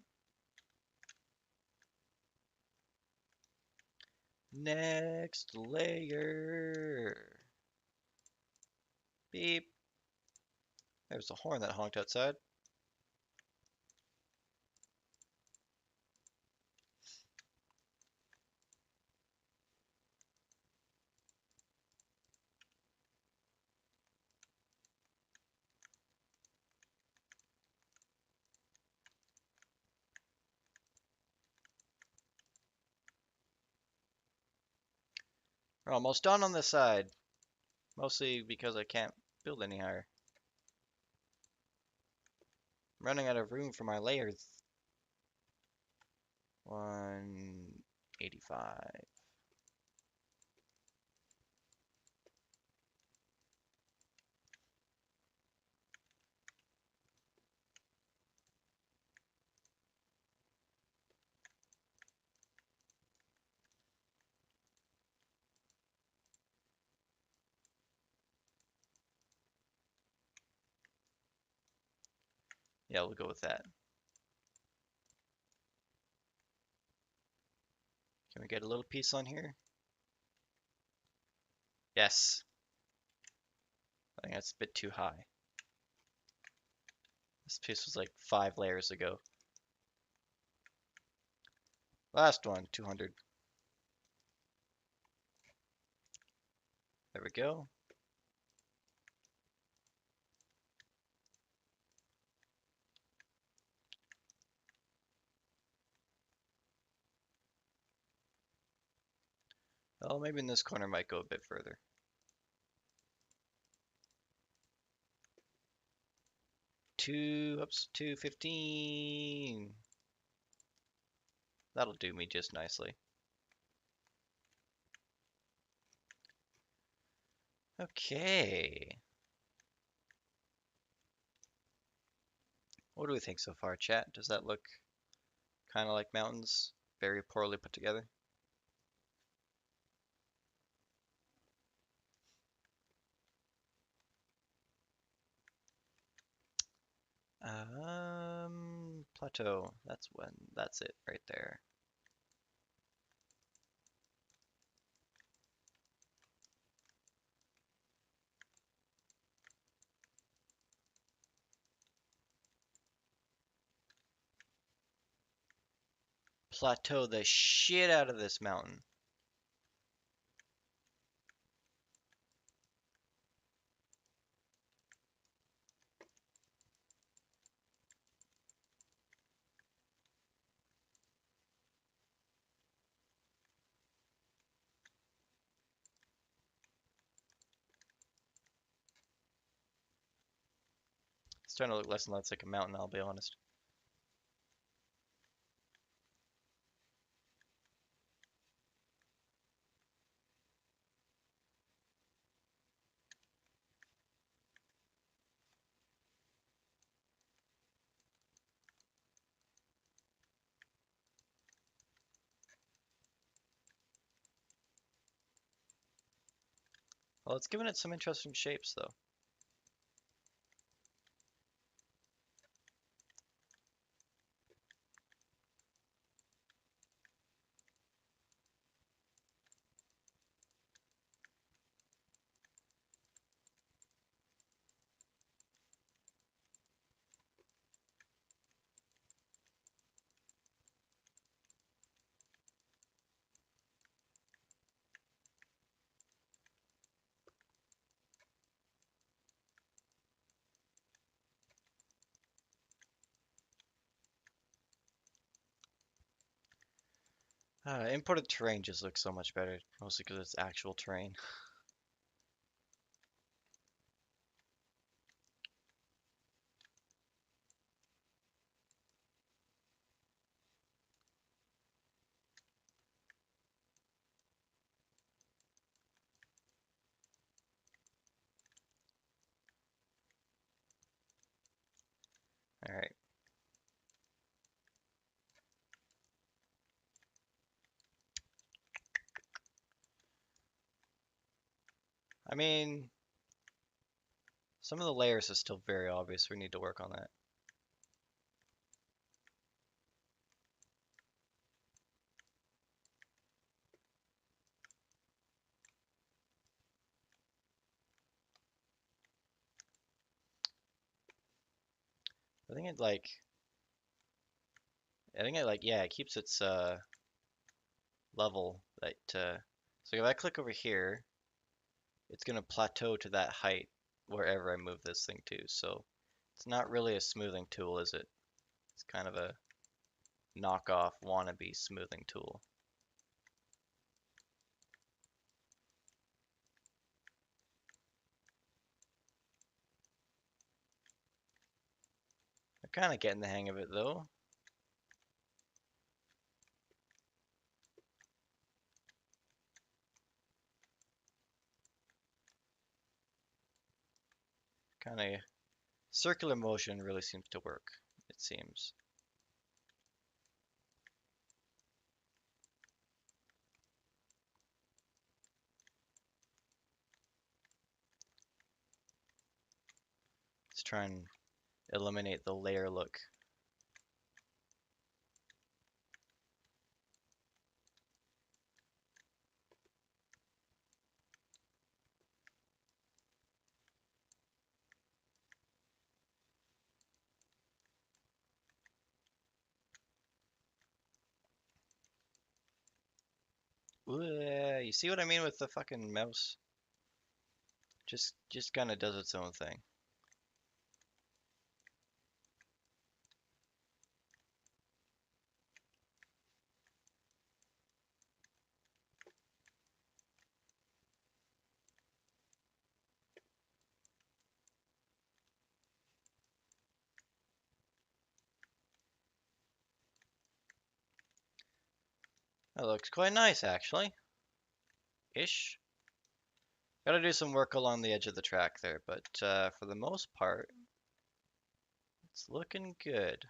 Next layer. Beep. There's a horn that honked outside. We're almost done on this side. Mostly because I can't build any higher. I'm running out of room for my layers. 185. Yeah, we'll go with that. Can we get a little piece on here? Yes. I think that's a bit too high. This piece was like 5 layers ago. Last one, 200. There we go. Oh, maybe in this corner might go a bit further. Oops, 215. That'll do me just nicely. Okay. What do we think so far, chat? Does that look kind of like mountains? Very poorly put together? Plateau. That's it right there. Plateau the shit out of this mountain. It's starting to look less and less like a mountain, I'll be honest. Well, it's giving it some interesting shapes, though. Imported terrain just looks so much better, mostly because it's actual terrain. Alright. I mean, some of the layers are still very obvious. We need to work on that. I think it like, yeah, it keeps its level. So if I click over here, it's gonna plateau to that height wherever I move this thing to. So it's not really a smoothing tool, is it? It's kind of a knockoff wannabe smoothing tool. I'm kind of getting the hang of it though. Kind of circular motion really seems to work, it seems. Let's try and eliminate the layer look. Ooh, you see what I mean with the fucking mouse? Just kind of does its own thing. That looks quite nice, actually. Ish. Gotta do some work along the edge of the track there, but for the most part, it's looking good.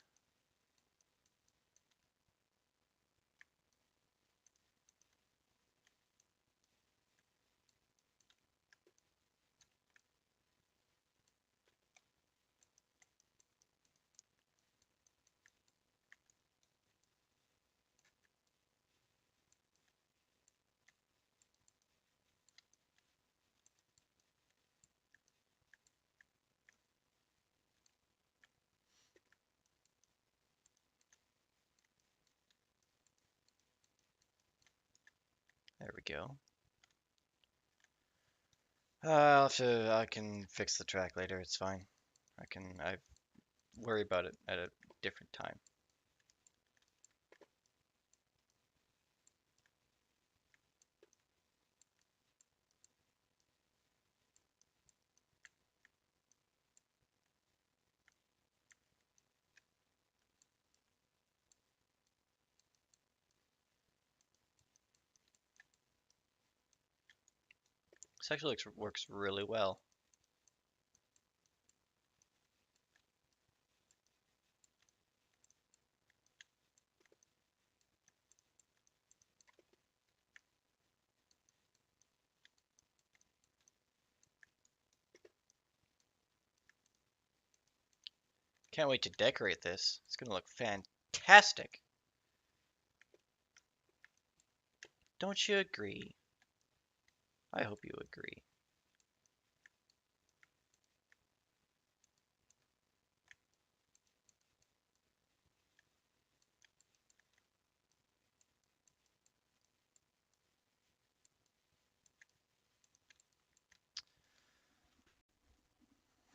There we go. I can fix the track later. It's fine. I worry about it at a different time. This actually works really well. Can't wait to decorate this. It's gonna look fantastic. Don't you agree? I hope you agree.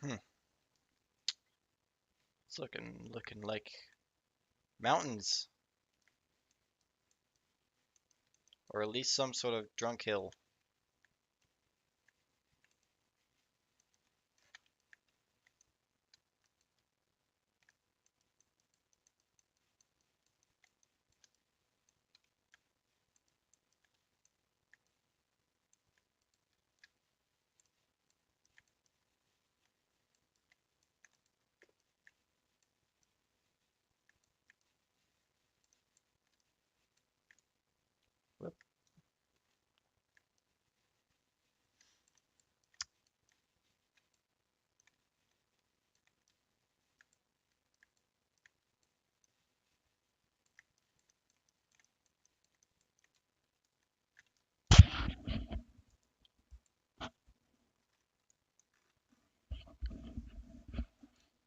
Hmm. It's looking like mountains, or at least some sort of drunk hill. Whoop.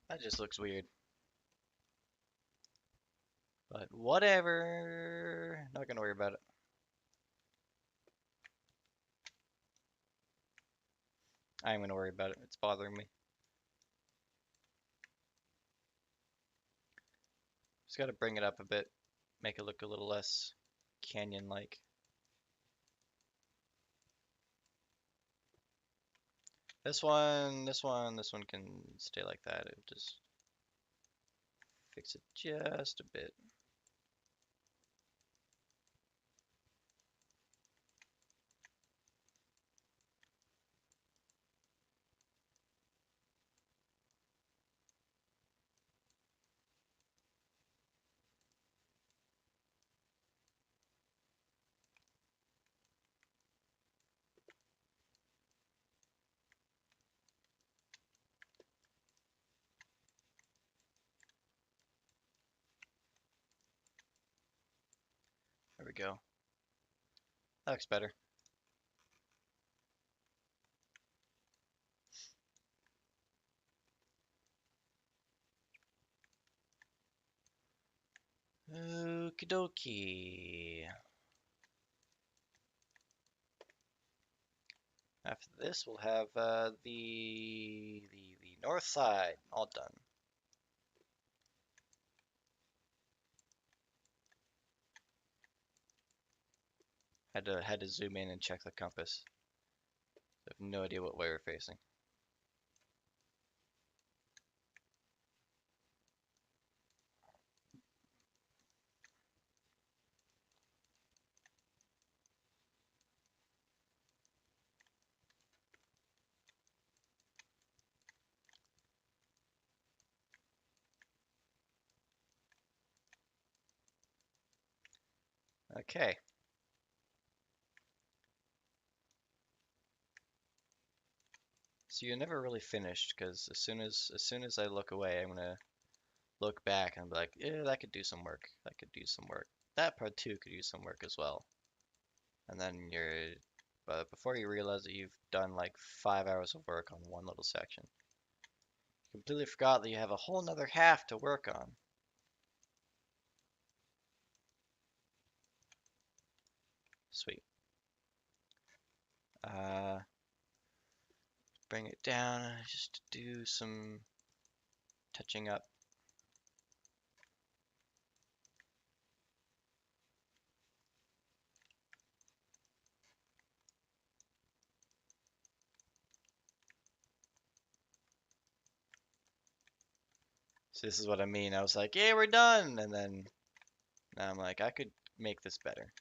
That just looks weird. But whatever. Not gonna worry about it. I am gonna worry about it. It's bothering me. Just gotta bring it up a bit, make it look a little less canyon-like. This one can stay like that. It just fix it just a bit. There we go. That looks better. Okie dokie. After this, we'll have the north side all done. Had to zoom in and check the compass. I have no idea what way we're facing. Okay. So you never really finished because as soon as I look away, I'm gonna look back and be like, yeah, that could do some work. That could do some work. That part too could use some work as well. And then but before you realize that you've done like 5 hours of work on one little section, you completely forgot that you have a whole nother half to work on. Sweet. Uh, Bring it down just to do some touching up. So this is what I mean. I was like, yeah, we're done. And then now I'm like, I could make this better.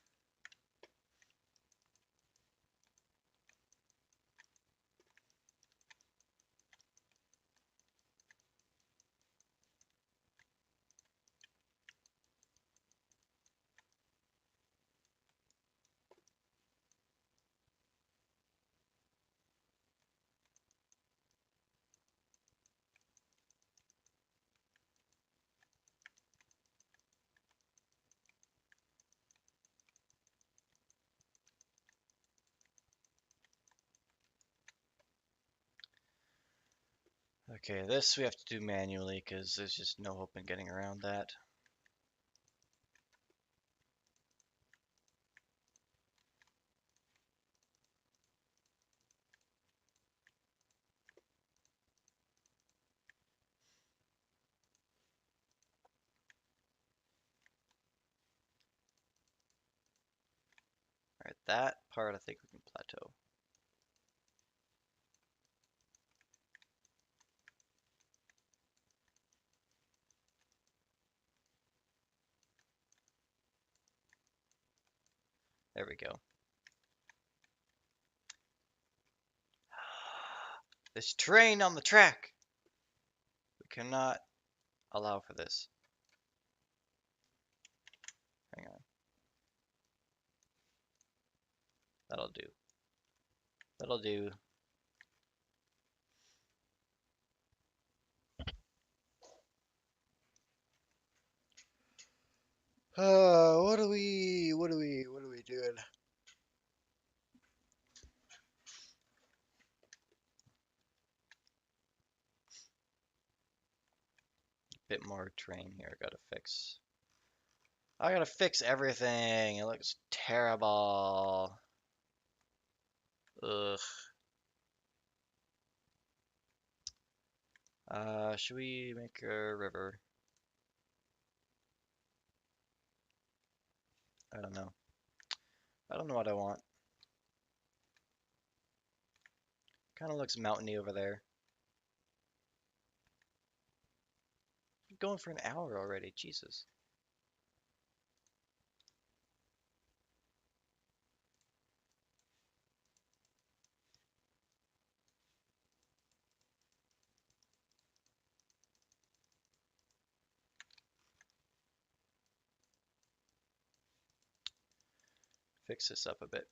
Okay, this we have to do manually because there's just no hope in getting around that. Alright, that part I think we can plateau. There we go. This train on the track! We cannot allow for this. Hang on. That'll do. That'll do. What are we doing? Bit more train here I gotta fix. I gotta fix everything. It looks terrible. Ugh. Should we make a river? I don't know. I don't know what I want. Kind of looks mountainy over there. Been going for an hour already. Jesus. Fix this up a bit.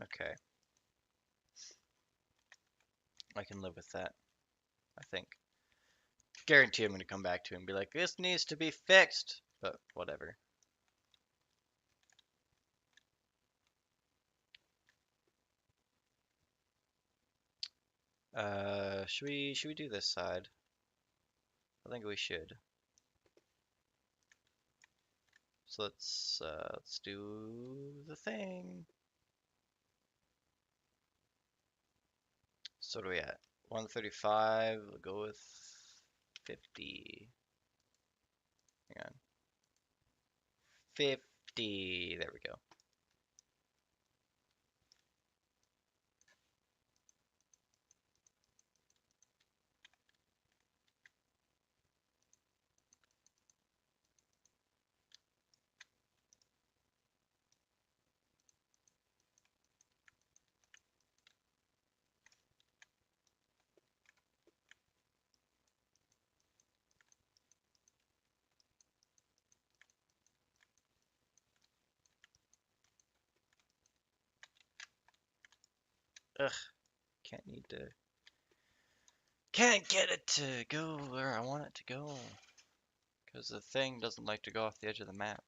Okay. I can live with that, I think. Guarantee I'm going to come back to it and be like, this needs to be fixed. But whatever. Should we do this side? I think we should. So let's do the thing. So what are we at? 135. We'll go with 50. Hang on. 50. There we go. Ugh, can't get it to go where I want it to go. Because the thing doesn't like to go off the edge of the map.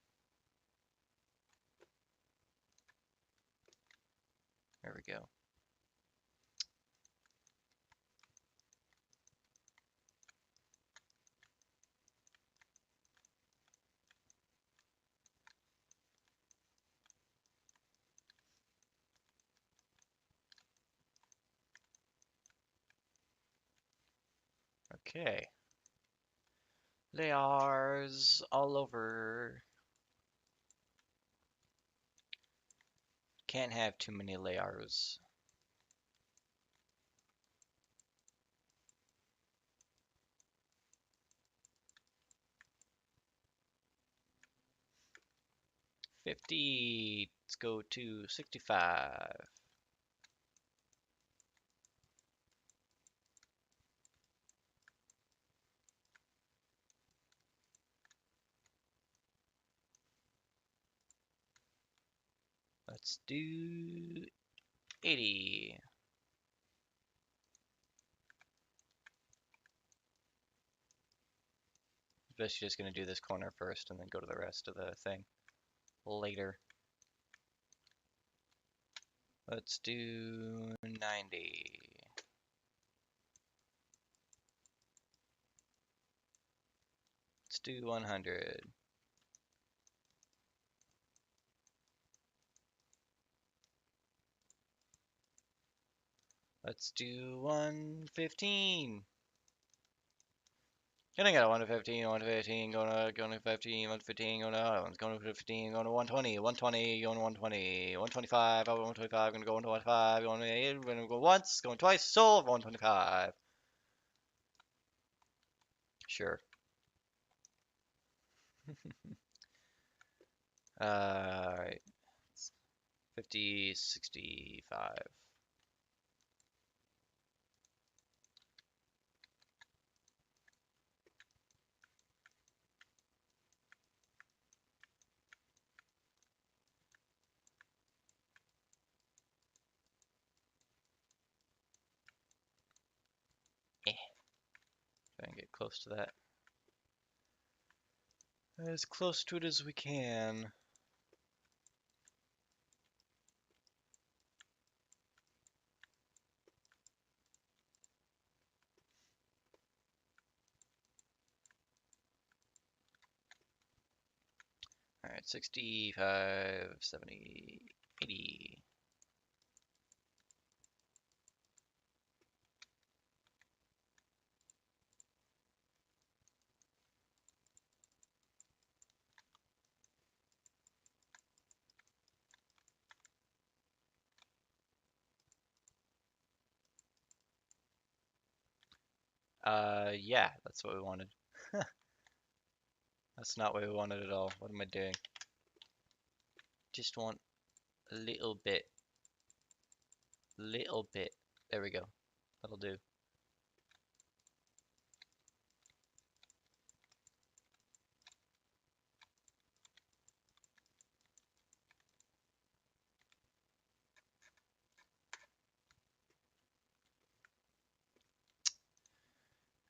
There we go. Okay. Layers all over. Can't have too many layers. $50. Let's go to 65. Let's do 80. Basically just gonna do this corner first and then go to the rest of the thing later. Let's do 90. Let's do 100. Let's do 115. Gonna get a 115, 115, going to 15, 115, going to other ones, going to 15, going to 120, 120, going to 120, 125, over 125, gonna go into 125, going to 8, gonna go once, going twice, sold 125. Sure. Alright. 50, 65. Eh. Try and get close to that. As close to it as we can. Alright, 65, 70, 80. Yeah, that's what we wanted. That's not what we wanted at all. What am I doing? Just want a little bit. Little bit. There we go. That'll do.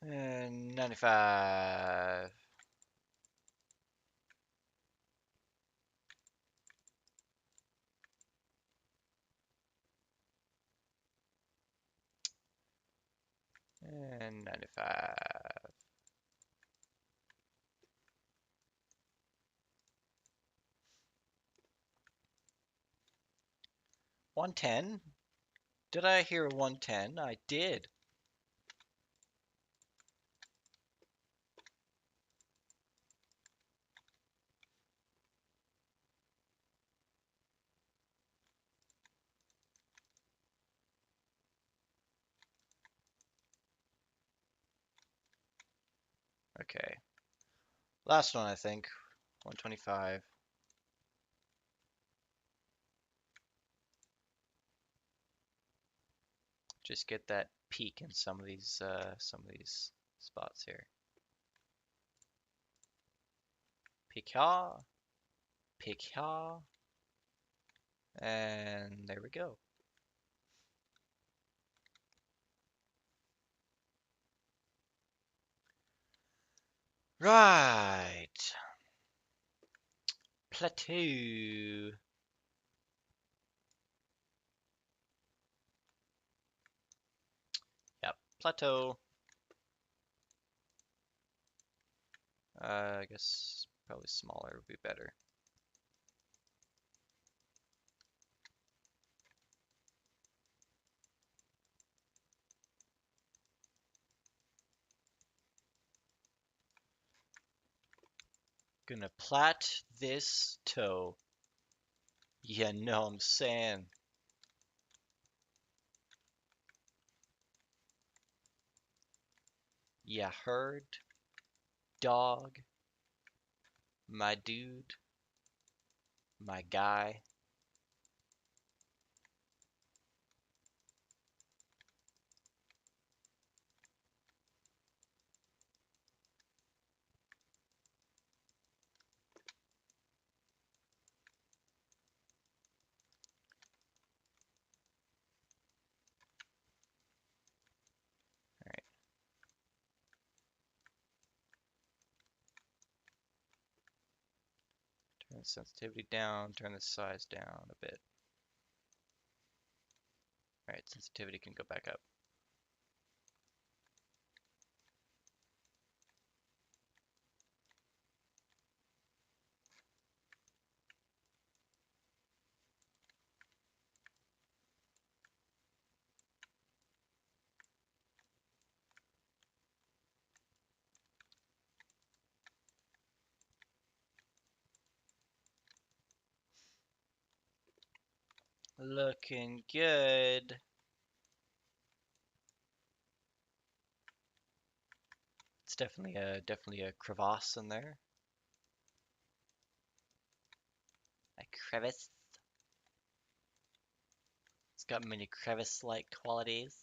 And 95. And 95. 110. Did I hear 110? I did. Okay. Last one, I think. 125. Just get that peak in some of these spots here. Peek here, peek here, and there we go. Right. Plateau. Yep, plateau. I guess probably smaller would be better. Gonna plat this toe. Yeah, know I'm saying. Yeah, heard. Dog. My dude. My guy. Alright, turn the sensitivity down, turn the size down a bit. Alright, sensitivity can go back up. Looking good. It's definitely a crevasse in there. A crevice. It's got many crevice-like qualities.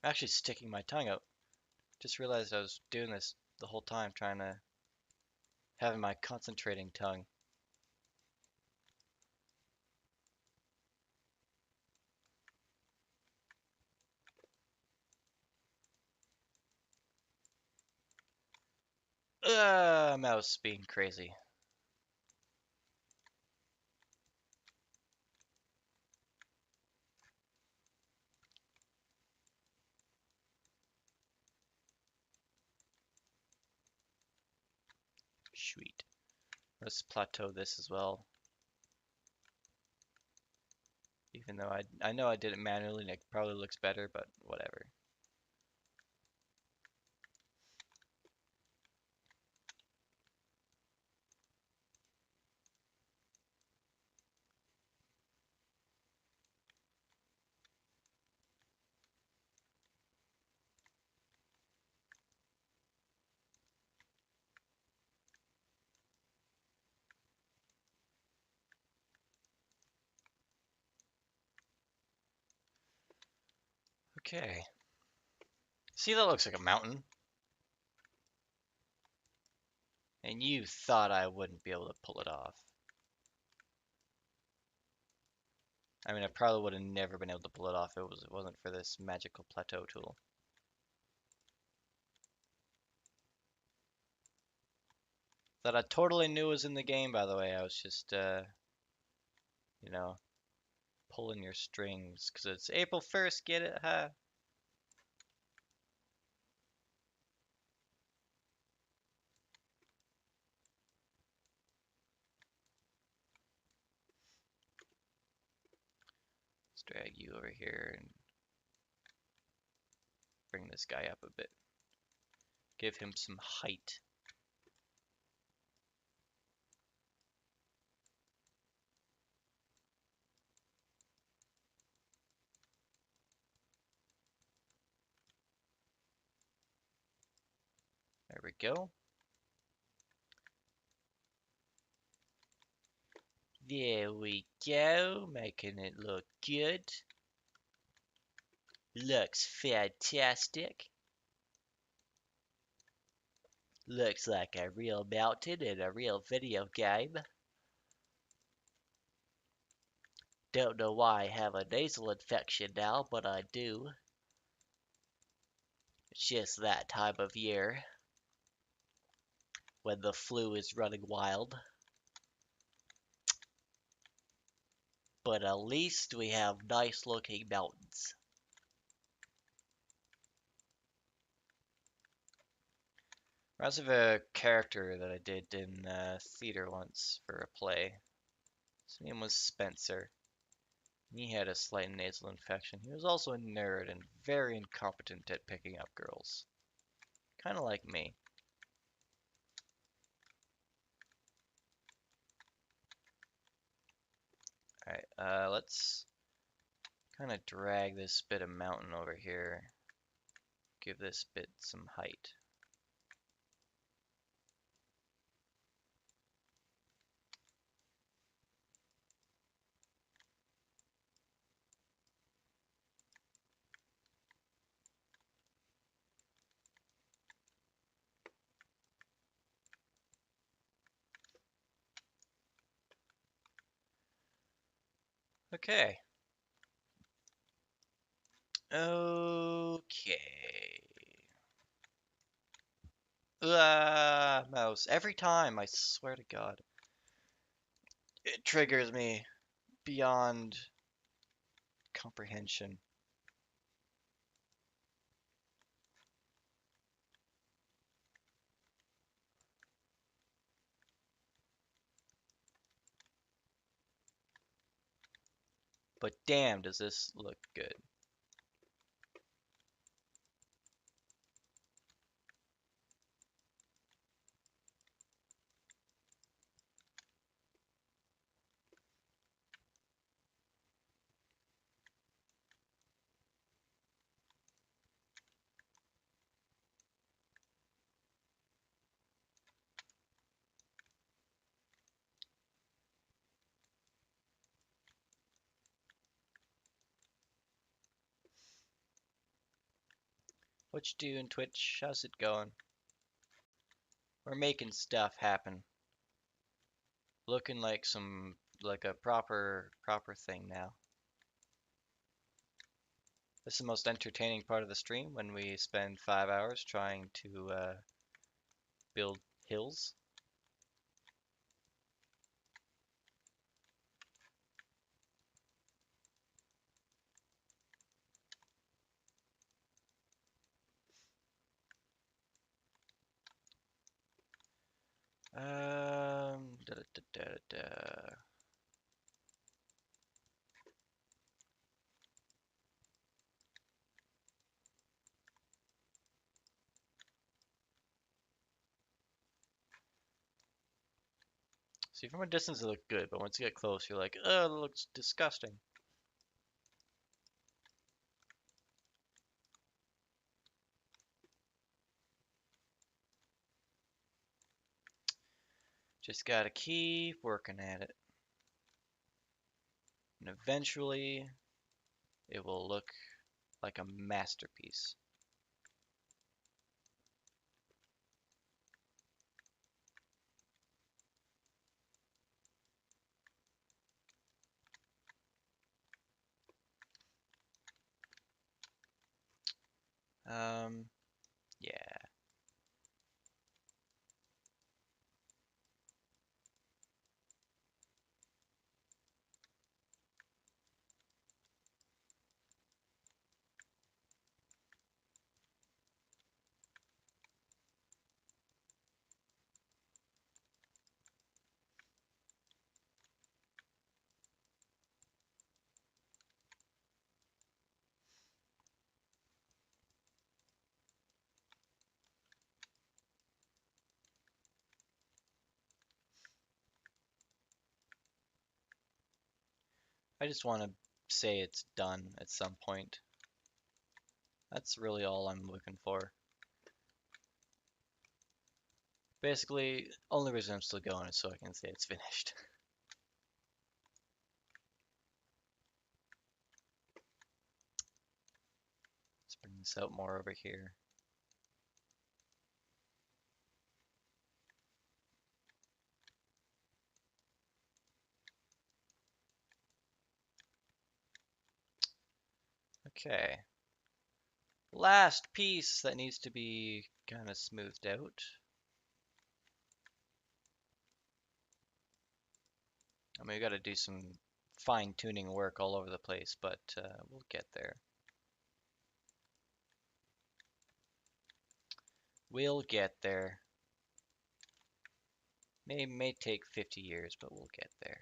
I'm actually sticking my tongue out. Just realized I was doing this the whole time, trying to having my concentrating tongue. Mouse being crazy. Sweet. Let's plateau this as well. Even though I know I did it manually and it probably looks better, but whatever. Okay. See, that looks like a mountain. And you thought I wouldn't be able to pull it off. I mean, I probably would have never been able to pull it off if it wasn't for this magical plateau tool. That I totally knew was in the game, by the way. I was just, you know, pulling your strings. Because it's April 1st, get it, huh? Drag you over here and bring this guy up a bit. Give him some height. There we go. There we go, making it look good. Looks fantastic. Looks like a real mountain in a real video game. Don't know why I have a nasal infection now, but I do. It's just that time of year when the flu is running wild. But at least we have nice looking mountains. Reminds me of a character that I did in theater once for a play. His name was Spencer. He had a slight nasal infection. He was also a nerd and very incompetent at picking up girls. Kind of like me. Alright, let's kind of drag this bit of mountain over here. Give this bit some height. Okay. Okay. Mouse. Every time, I swear to God. It triggers me beyond comprehension. But damn, does this look good. What you doing, Twitch? How's it going? We're making stuff happen. Looking like a proper thing now. This is the most entertaining part of the stream when we spend 5 hours trying to build hills. Da, da, da, da. See, from a distance it looks good, but once you get close, you're like, oh, it looks disgusting. Just gotta keep working at it. And eventually, it will look like a masterpiece. Yeah. I just want to say it's done at some point. That's really all I'm looking for. Basically, only reason I'm still going is so I can say it's finished. Let's bring this out more over here. Okay. Last piece that needs to be kind of smoothed out. I mean, we got to do some fine-tuning work all over the place, but we'll get there. We'll get there. May take 50 years, but we'll get there.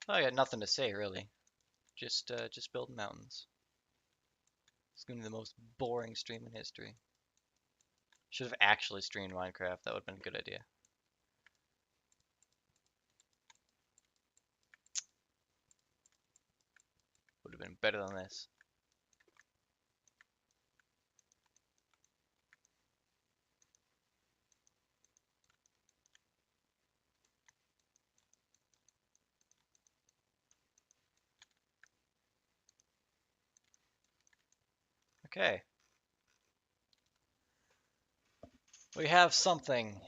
I got nothing to say really. Just build mountains. It's gonna be the most boring stream in history. Should have actually streamed Minecraft. That would have been a good idea. Would have been better than this. Okay. We have something.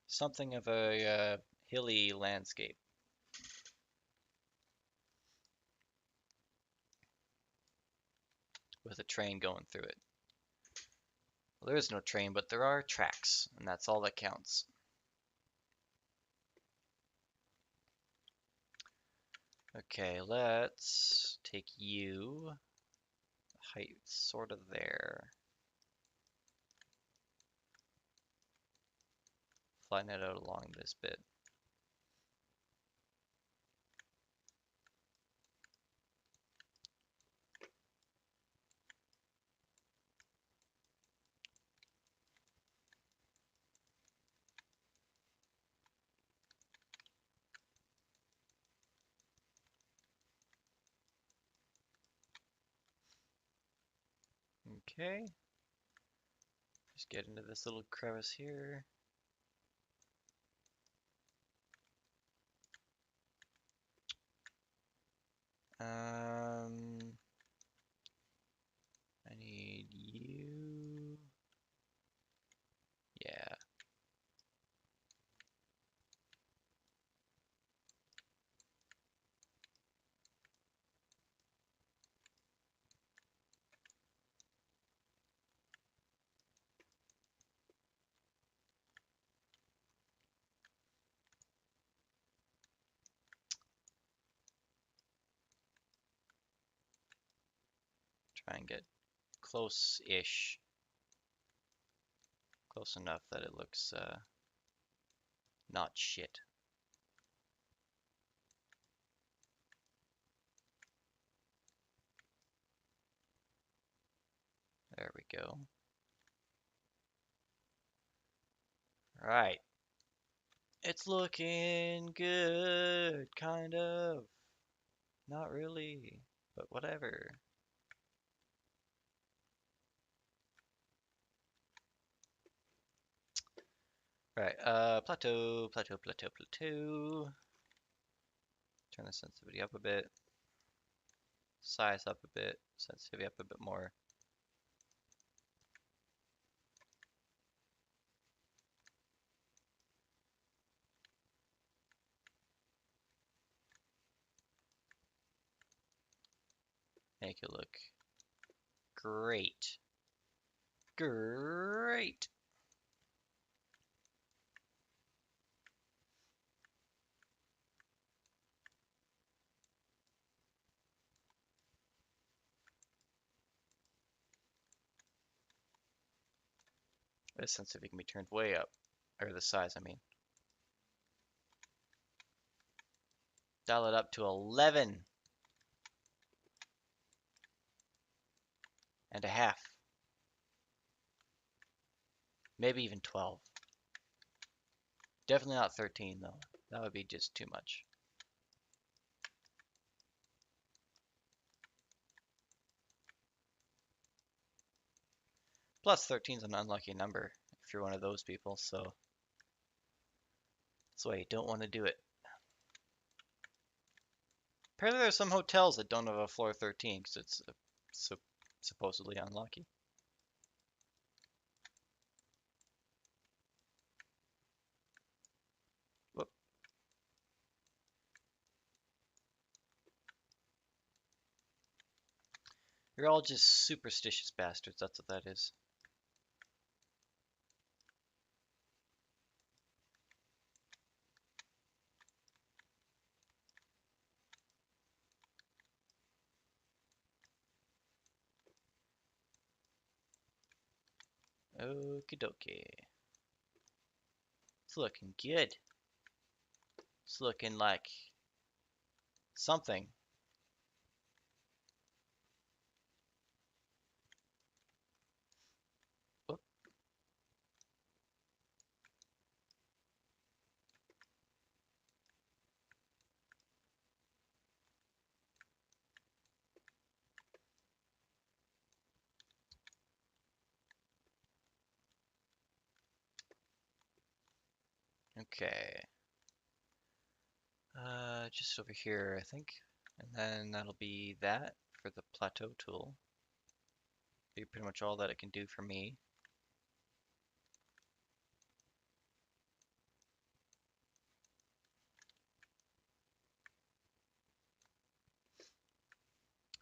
Something of a hilly landscape. With a train going through it. Well, there is no train, but there are tracks, and that's all that counts. Okay, let's take you. Height sort of there. Flatten it out along this bit. Okay. Just get into this little crevice here. I need you. Yeah. Try and get close-ish. Close enough that it looks not shit. There we go. Right. It's looking good, kind of. Not really, but whatever. Right, plateau, plateau, plateau, plateau. Turn the sensitivity up a bit. Size up a bit. Sensitivity up a bit more. Make it look great. Great. This sensitivity can be turned way up. Or the size, I mean. Dial it up to 11 and a half. Maybe even 12. Definitely not 13 though. That would be just too much. Plus 13 is an unlucky number if you're one of those people, so that's why you don't want to do it. Apparently there's some hotels that don't have a floor 13 because it's supposedly unlucky. Whoop. You're all just superstitious bastards, that's what that is. Okie dokie. It's looking good. It's looking like something. Whoop. Okay. Just over here, I think. And then that'll be that for the plateau tool. Be pretty much all that it can do for me.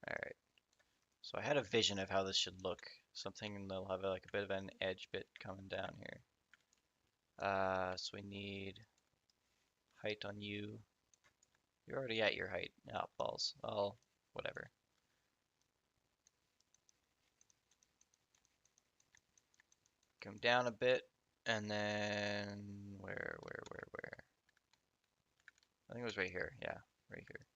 Alright. So I had a vision of how this should look. Something that'll have like a bit of an edge bit coming down here. So we need height on you. You're already at your height. Oh, balls. Well, whatever. Come down a bit, and then where? I think it was right here. Yeah, right here.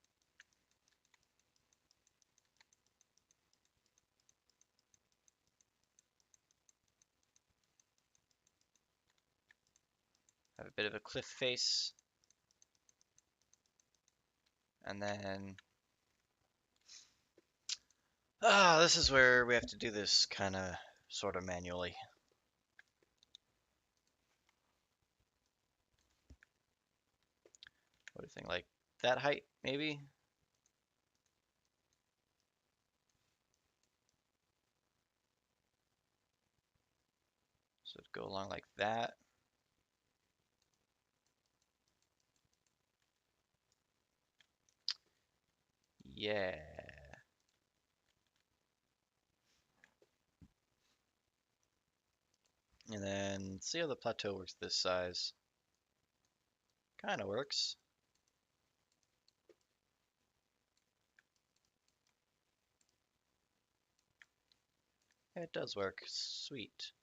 Have a bit of a cliff face. And then this is where we have to do this kind of sort of manually. What do you think? Like that height, maybe? So it'd go along like that. Yeah. And then see how the plateau works this size. Kind of works. Yeah, it does work. Sweet.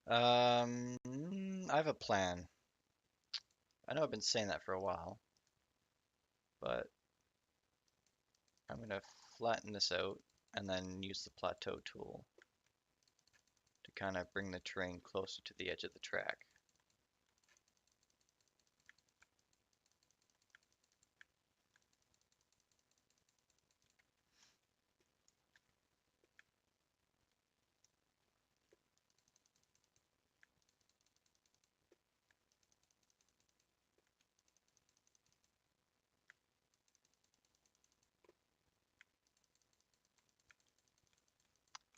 I have a plan. I know I've been saying that for a while, but I'm going to flatten this out and then use the plateau tool to kind of bring the terrain closer to the edge of the track.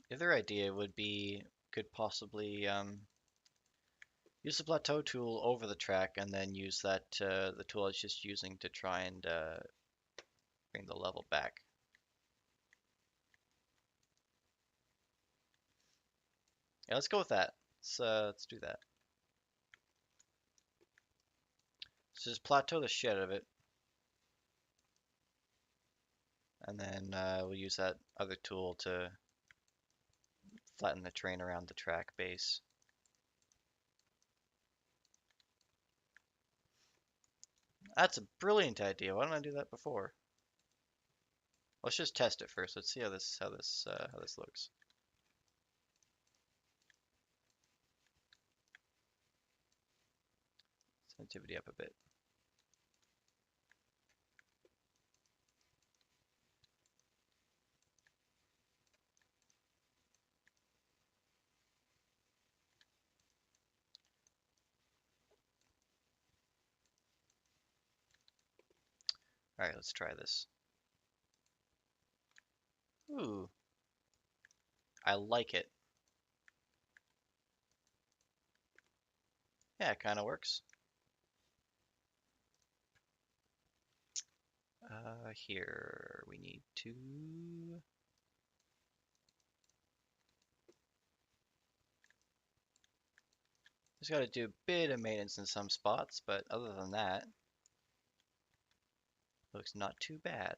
The other idea would be could possibly Use the plateau tool over the track and then use that the tool I was just using to try and bring the level back. Yeah, let's go with that. Let's do that. So just plateau the shit out of it, and then we'll use that other tool to flatten the terrain around the track base. That's a brilliant idea. Why didn't I do that before? Let's just test it first. Let's see how this looks. Sensitivity up a bit. All right, let's try this. Ooh, I like it. Yeah, it kind of works. Here we need to. Just got to do a bit of maintenance in some spots, but other than that, looks not too bad.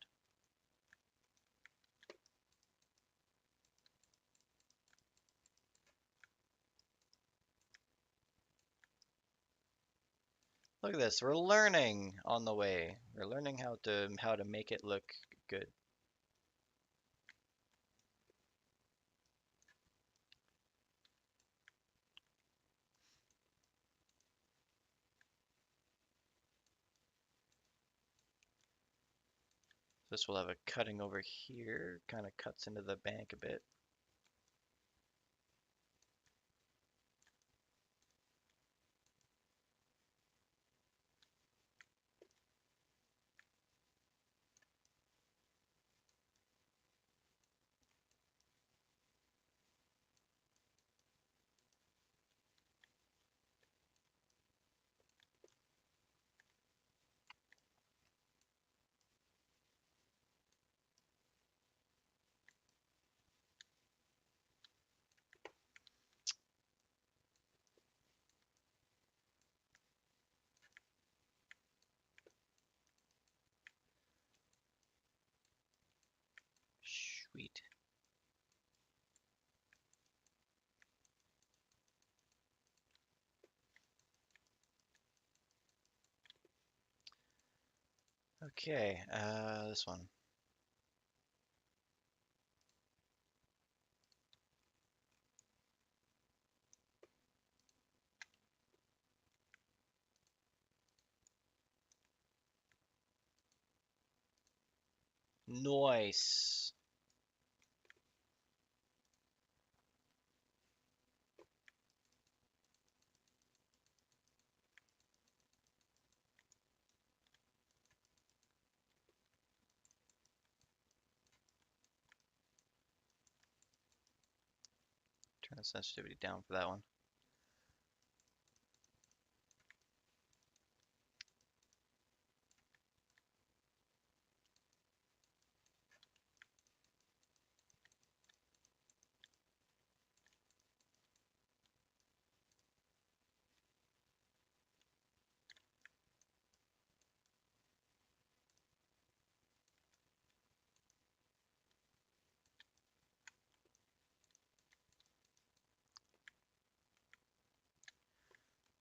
Look at this. We're learning on the way. We're learning how to make it look good. This will have a cutting over here, kind of cuts into the bank a bit. Sweet. Okay, this one. Nice. Turn the sensitivity down for that one.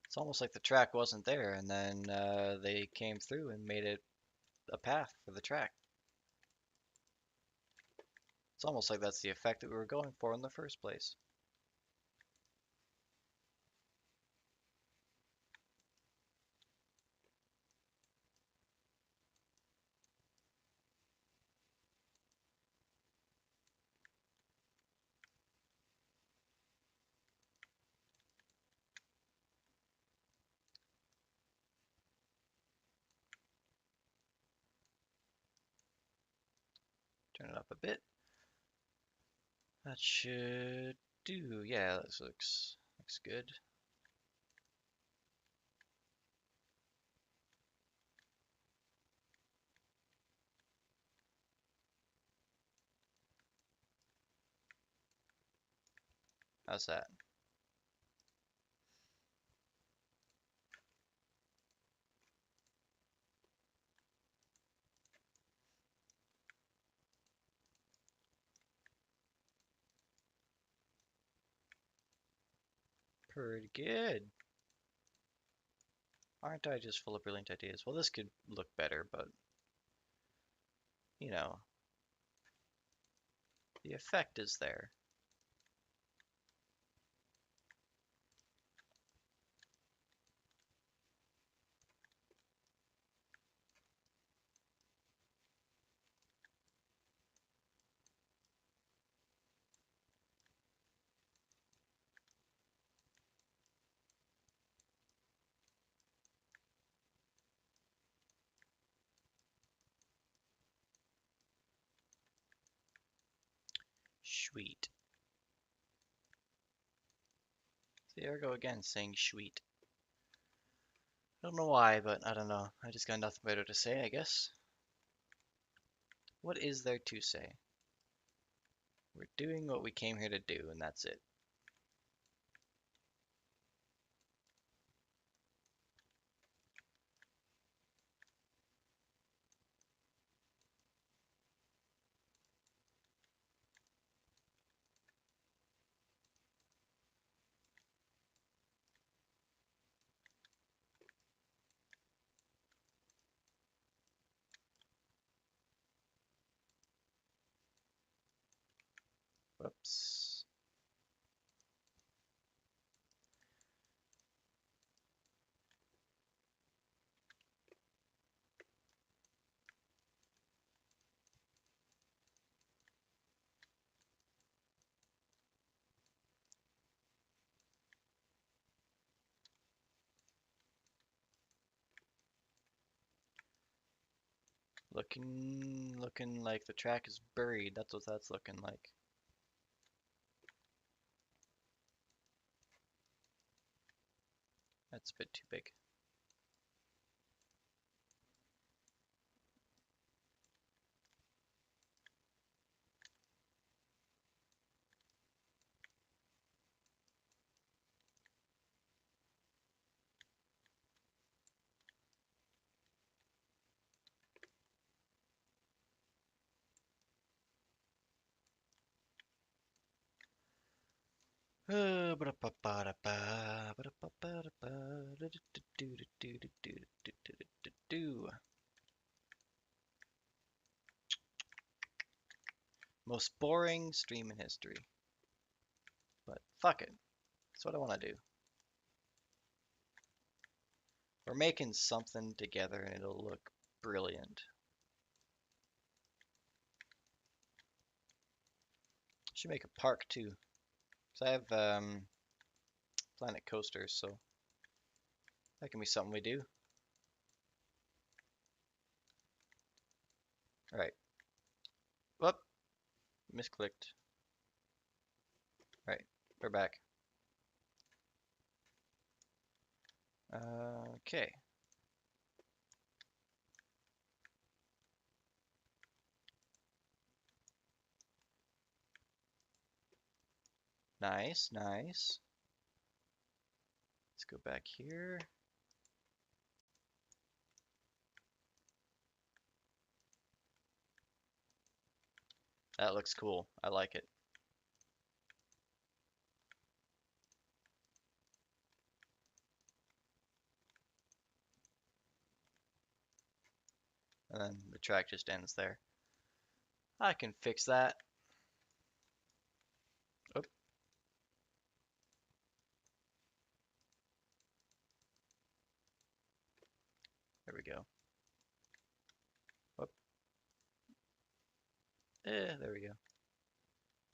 It's almost like the track wasn't there, and then they came through and made it a path for the track. It's almost like that's the effect that we were going for in the first place. Turn it up a bit. That should do. Yeah, this looks good. How's that? Pretty good. Aren't I just full of brilliant ideas? Well, this could look better, but you know, the effect is there. Sweet. There we go again, saying sweet. I don't know why, but I don't know. I just got nothing better to say, I guess. What is there to say? We're doing what we came here to do, and that's it. Whoops. Looking like the track is buried. That's what that's looking like. That's a bit too big. Most boring stream in history. But fuck it. That's what I want to do. We're making something together and it'll look brilliant. Should make a park too. Because I have planet coasters, so that can be something we do. Alright. Whoop. Misclicked. Right. We're back. Okay. Nice, nice. Let's go back here. That looks cool. I like it. And then the track just ends there. I can fix that. Oop. There we go. Oop. There we go.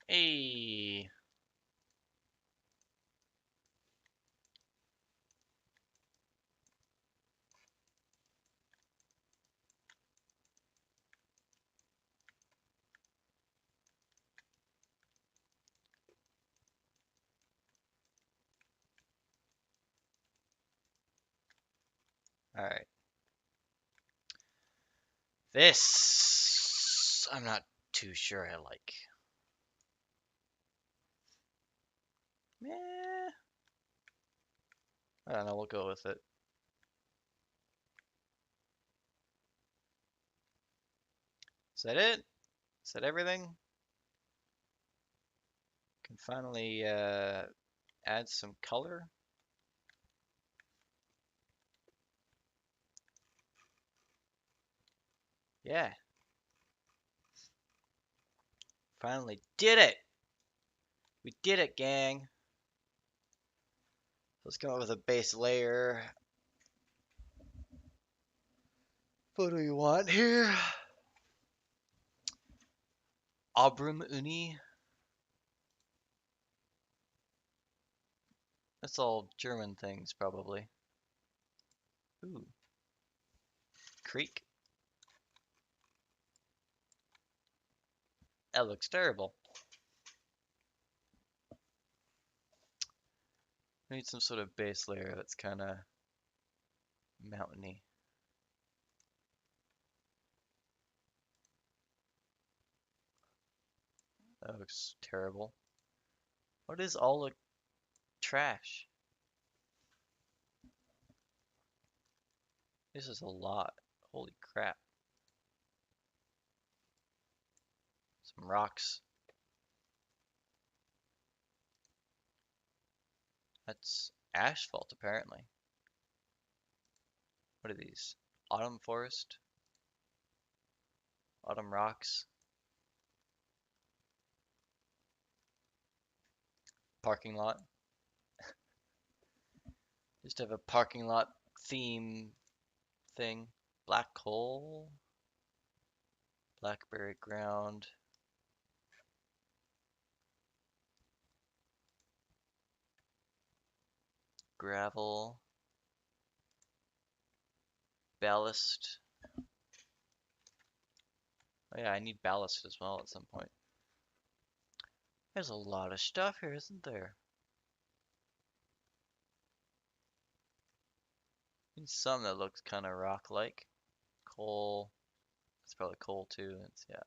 Hey. Alright. This I'm not too sure I like. Meh. I don't know, we'll go with it. Is that it? Is that everything? Can finally add some color. Yeah, finally did it! We did it, gang. Let's come up with a base layer. What do we want here? Abram Uni. That's all German things, probably. Ooh, creek. That looks terrible. We need some sort of base layer that's kind of mountainy. That looks terrible. What is all the trash? This is a lot. Holy crap. Some rocks. That's asphalt, apparently. What are these? Autumn forest? Autumn rocks? Parking lot? Just have a parking lot theme thing. Black coal? Blackberry ground. Gravel. Ballast. Oh yeah, I need ballast as well at some point. There's a lot of stuff here, isn't there? And some that looks kind of rock-like. Coal. It's probably coal too. It's, yeah.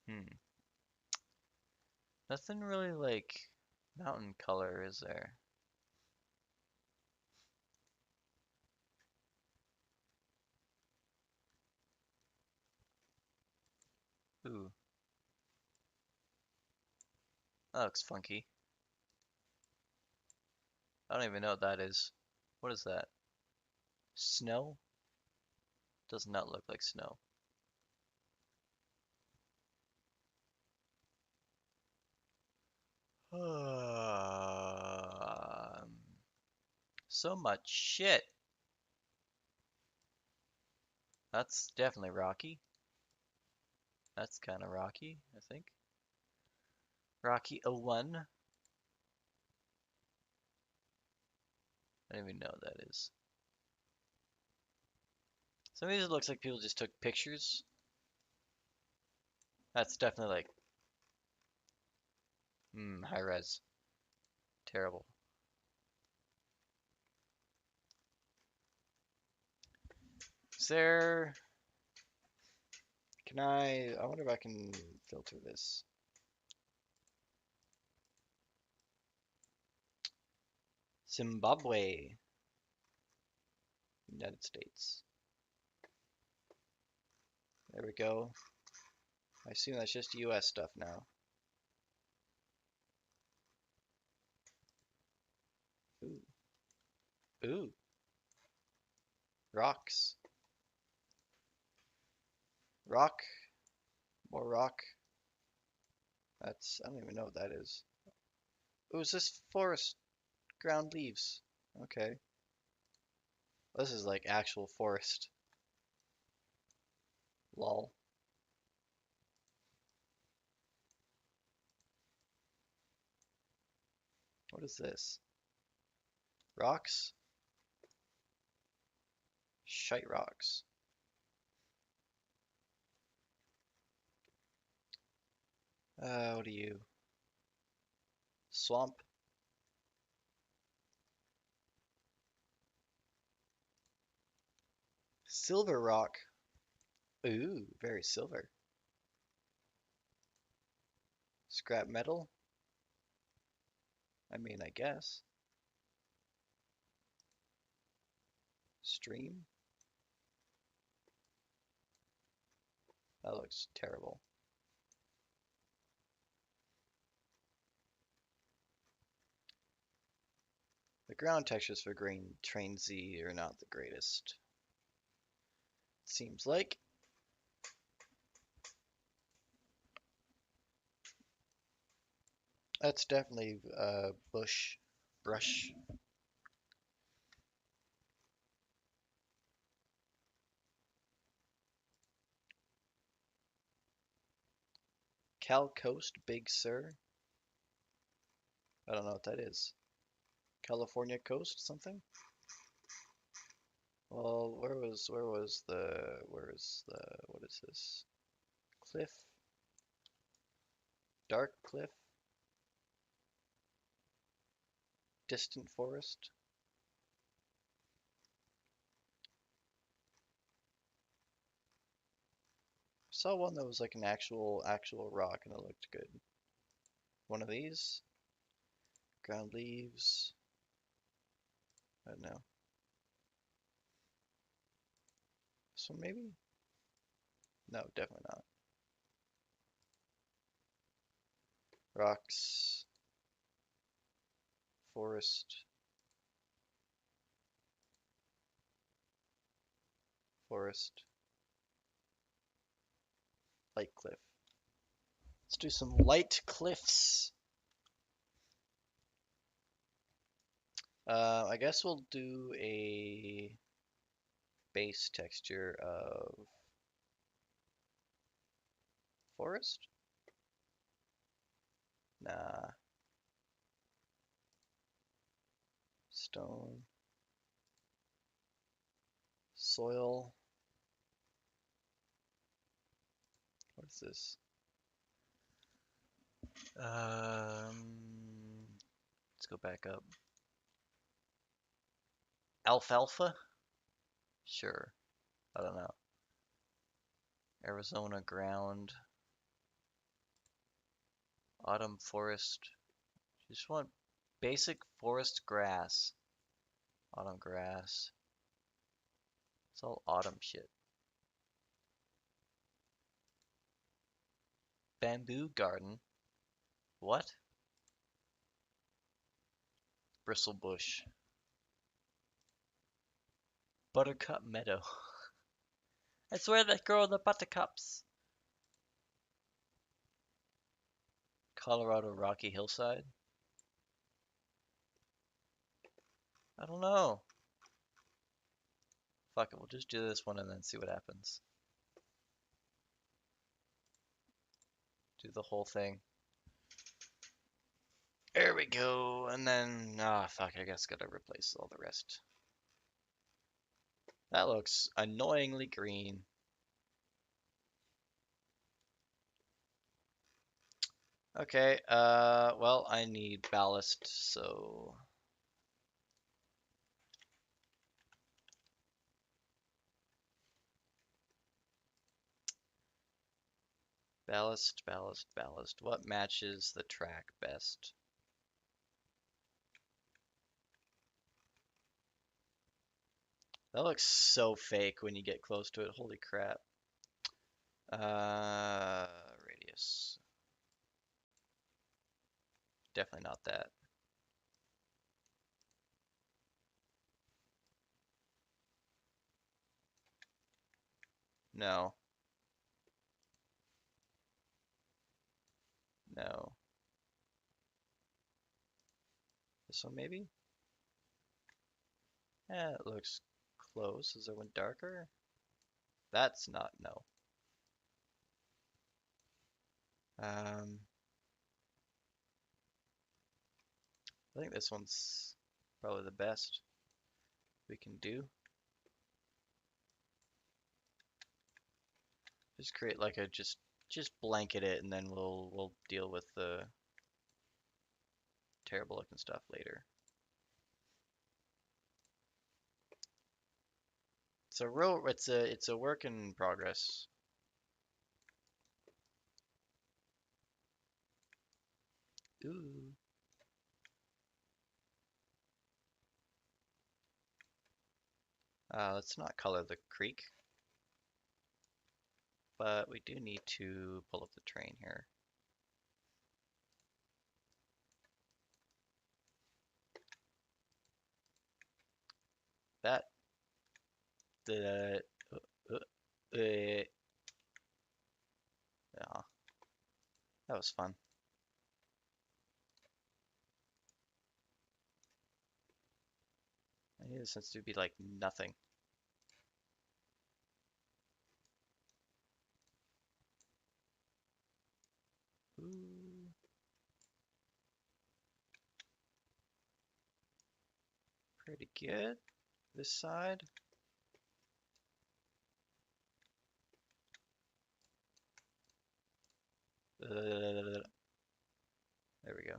Hmm. Nothing really like mountain color, is there? Ooh, that looks funky. I don't even know what that is. What is that? Snow? Does not look like snow. So much shit. That's definitely rocky. That's kind of rocky, I think. Rocky 01. I don't even know what that is. Some of these it looks like people just took pictures. That's definitely like, high res. Terrible. Is there, I wonder if I can filter this. Zimbabwe, United States. There we go. I assume that's just US stuff now. Ooh. Ooh. Rocks. Rock. More rock. I don't even know what that is. Ooh, is this forest? Ground leaves. Okay. This is like actual forest. Lol. What is this? Rocks? Shite rocks. What are you? Swamp? Silver rock. Ooh, very silver. Scrap metal? I mean, I guess. Stream? That looks terrible. The ground textures for Green Train Z are not the greatest. Seems like. That's definitely brush. Cal Coast, Big Sur. I don't know what that is. California Coast, something? Well, what is this? Cliff? Dark Cliff? Distant Forest? Saw one that was like an actual rock and it looked good. One of these? Ground leaves? I don't know. This one maybe? No, definitely not. Rocks. Forest. Forest. Light cliff. Let's do some light cliffs. I guess we'll do a base texture of forest? Nah. Stone. Soil. What is this? Let's go back up. Alfalfa? Sure. I don't know. Arizona ground. Autumn forest. Just want basic forest grass. Autumn grass. It's all autumn shit. Bamboo garden. What? Bristle bush. Buttercup meadow. That's where they grow the buttercups. Colorado rocky hillside. I don't know. Fuck it, we'll just do this one and then see what happens. Do the whole thing. There we go, and then, fuck, I guess gotta replace all the rest. That looks annoyingly green. Okay, well, I need ballast, so... Ballast, ballast, ballast. What matches the track best? That looks so fake when you get close to it. Holy crap. Radius. Definitely not that. No. No. This one maybe? Yeah, it looks close. Is there one darker? That's not, no. I think this one's probably the best we can do. Just create like a just blanket it and then we'll deal with the terrible looking stuff later. It's a work in progress. Ooh. Let's not color the creek, but we do need to pull up the train here. That the yeah, that was fun. I need this sense to be like nothing. Ooh. Pretty good. This side. There we go.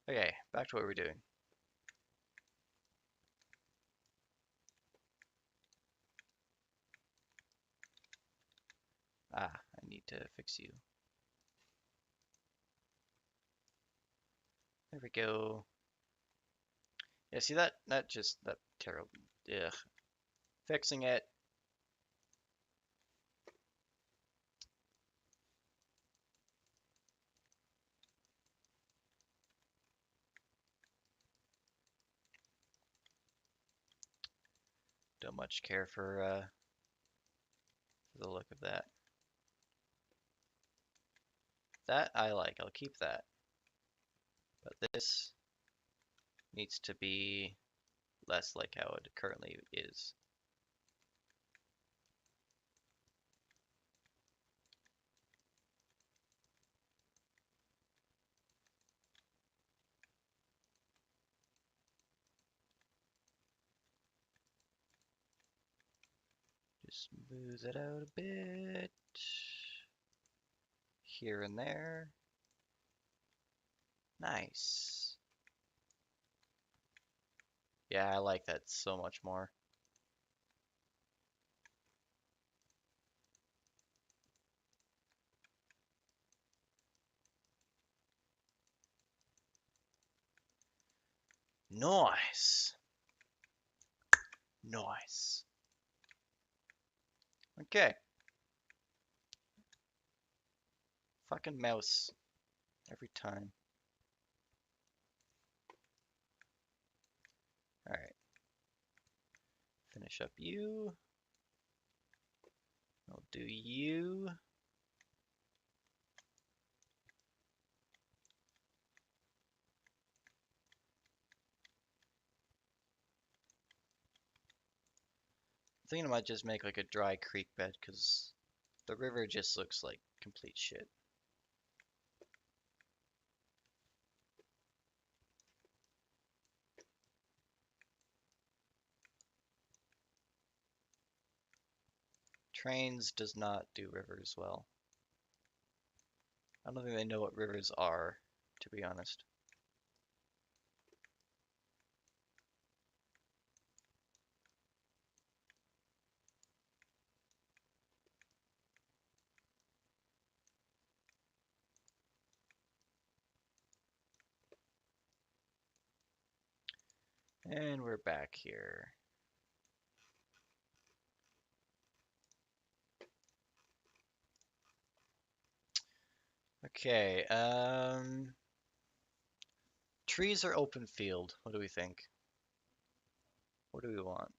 Okay, back to what we're doing. I need to fix you. There we go. Yeah, see that terrible. Ugh. Fixing it. Don't much care for the look of that. That I like. I'll keep that. But this needs to be less like how it currently is. Just smooth it out a bit. Here and there. Nice. Yeah, I like that so much more. Nice. Nice. Okay. Fucking mouse. Every time. Alright. Finish up you. I'll do you. I'm thinking I might just make like a dry creek bed because the river just looks like complete shit. Trains does not do rivers well. I don't think they know what rivers are, to be honest. And we're back here. Okay, trees are open field. What do we think? What do we want?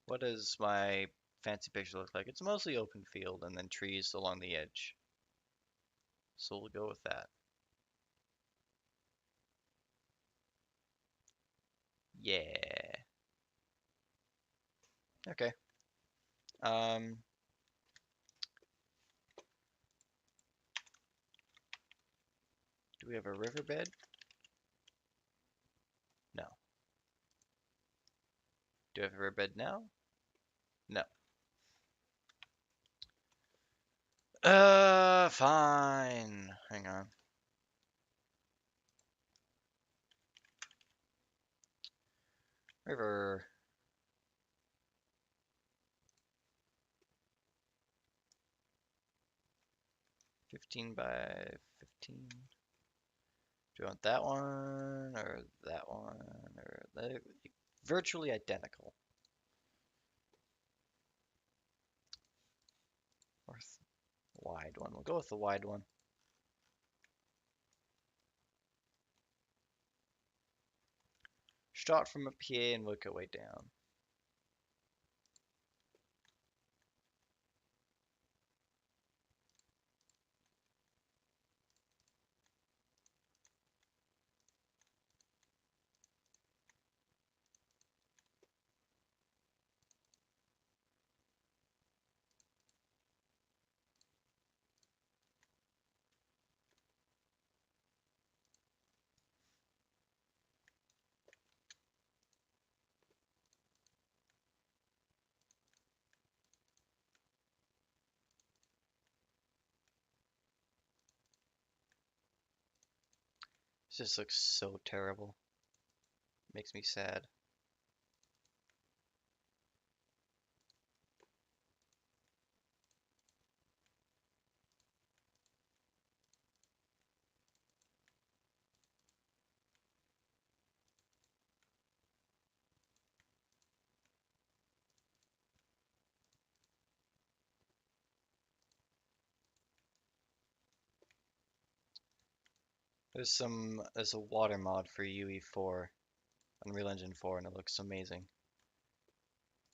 What does my fancy picture look like? It's mostly open field and then trees along the edge. So we'll go with that. Yeah. Okay. Um, do we have a riverbed? No. Do we have a riverbed now? No. Fine. Hang on. River. 15 by 15. Do you want that one or that one or that? Virtually identical. Or wide one. We'll go with the wide one. Start from up here and work our way down. This just looks so terrible. Makes me sad. There's a water mod for UE4, Unreal Engine 4, and it looks amazing.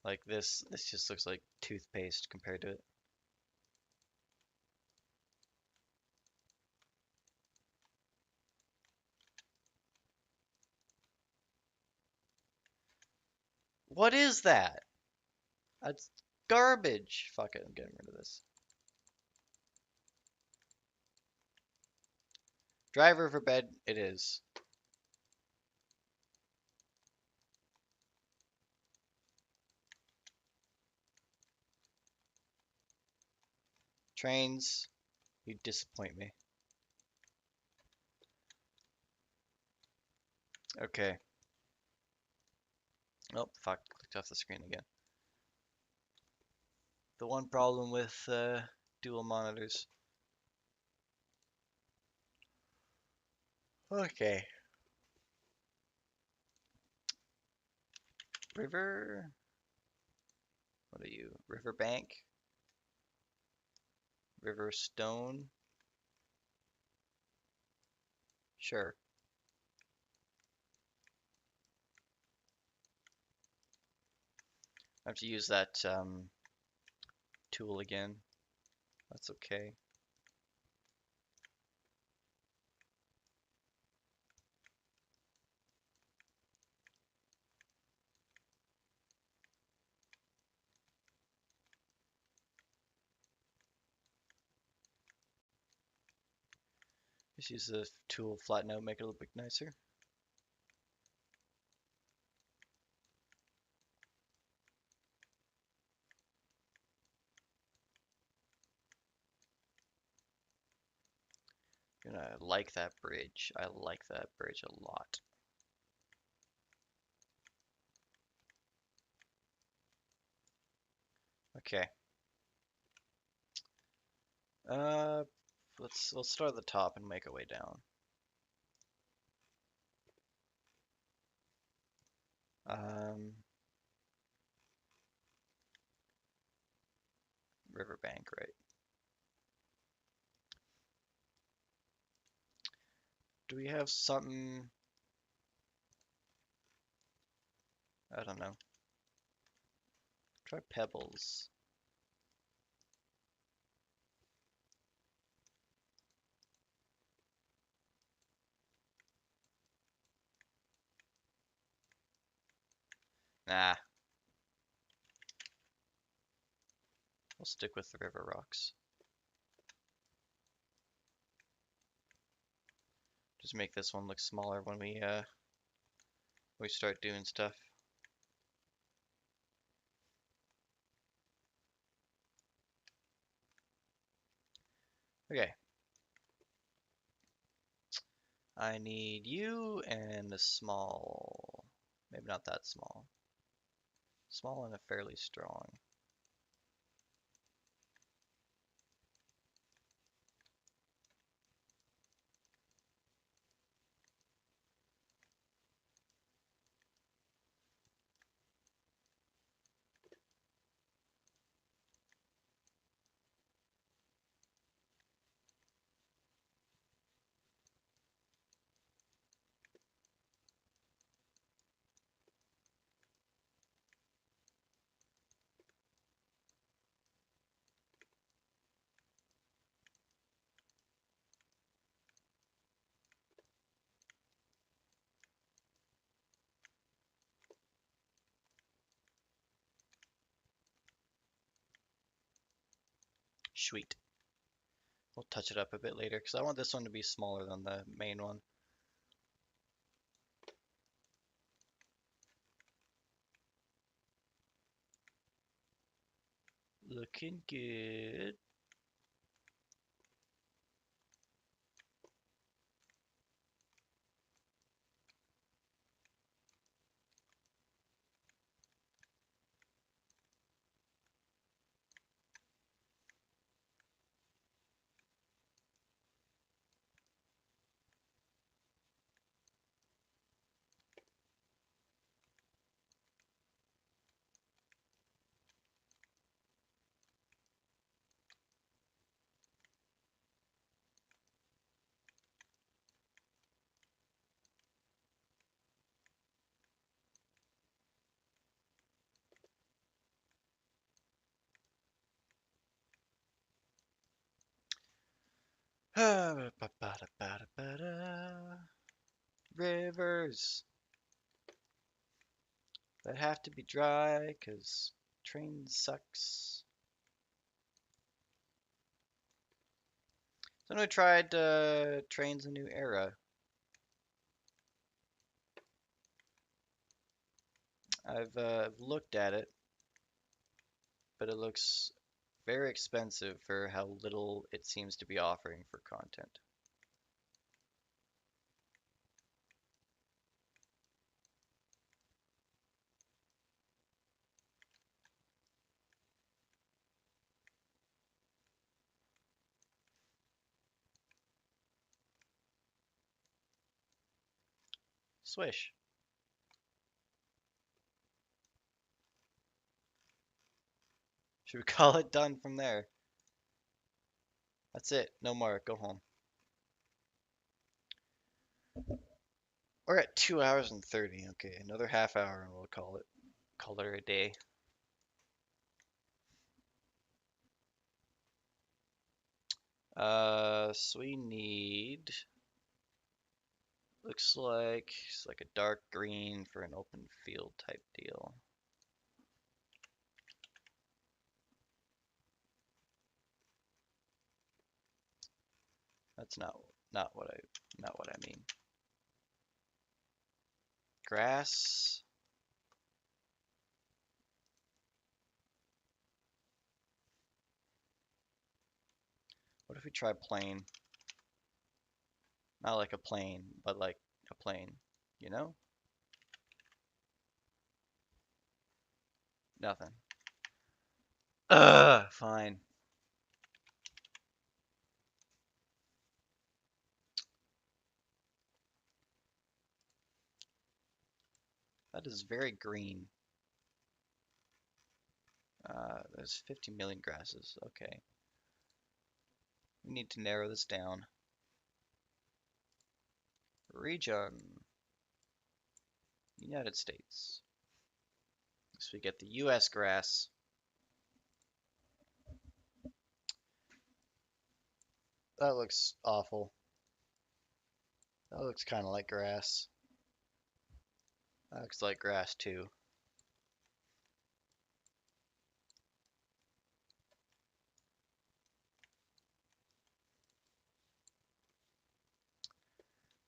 Like this just looks like toothpaste compared to it. What is that? That's garbage. Fuck it, I'm getting rid of this. Driver for bed, it is. Trains, you disappoint me. Okay. Oh, fuck, clicked off the screen again. The one problem with dual monitors. Okay. River. What are you? Riverbank? River Stone? Sure. I have to use that tool again. That's okay. Just use the tool, flatten out, make it a little bit nicer. And I like that bridge. I like that bridge a lot. Okay. Uh, we'll start at the top and make our way down. Riverbank, right? Do we have something? I don't know. Try pebbles. Nah, we'll stick with the river rocks. Just make this one look smaller when we start doing stuff. Okay. I need you and a small, maybe not that small. Small and a fairly strong. Sweet. We'll touch it up a bit later because I want this one to be smaller than the main one. Looking good. Rivers that have to be dry because train sucks. Then we tried Trains a New Era. I've looked at it, but it looks very expensive for how little it seems to be offering for content. Swish. Should we call it done from there? That's it. No more. Go home. We're at 2 hours and 30. Okay, another half hour and we'll call it a day. So we need, looks like it's like a dark green for an open field type deal. That's not what I mean. Grass. What if we try plain? Not like a plane, but like a plane, you know? Nothing. Fine. That is very green. There's 50 million grasses. Okay. We need to narrow this down. Region. United States. So we get the US grass. That looks awful. That looks kind of like grass. That looks like grass too.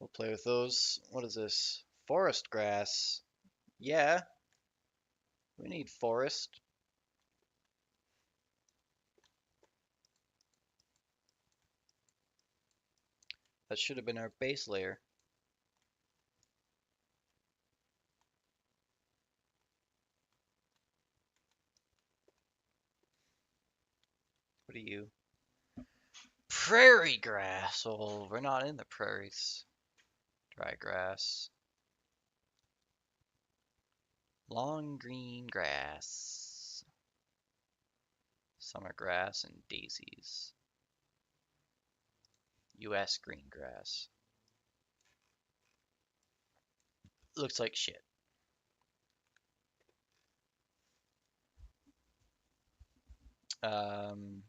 We'll play with those. What is this? Forest grass. Yeah, we need forest. That should have been our base layer. What are you? Prairie grass. Oh, we're not in the prairies. Dry grass. Long green grass. Summer grass and daisies. US green grass. Looks like shit. Um,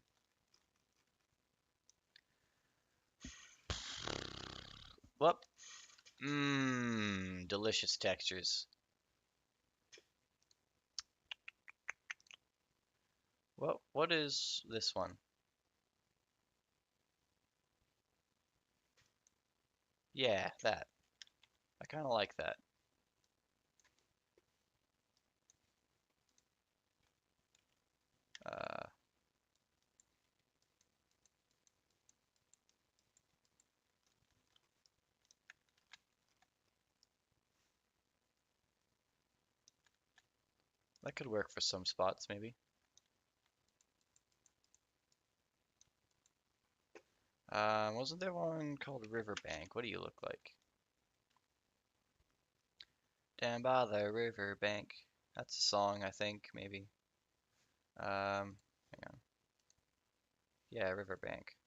Whoop. Mmm, delicious textures. What is this one? Yeah, that. I kind of like that. Uh, that could work for some spots, maybe. Wasn't there one called Riverbank? What do you look like? Down by the riverbank. That's a song, I think, maybe. Hang on. Yeah, Riverbank.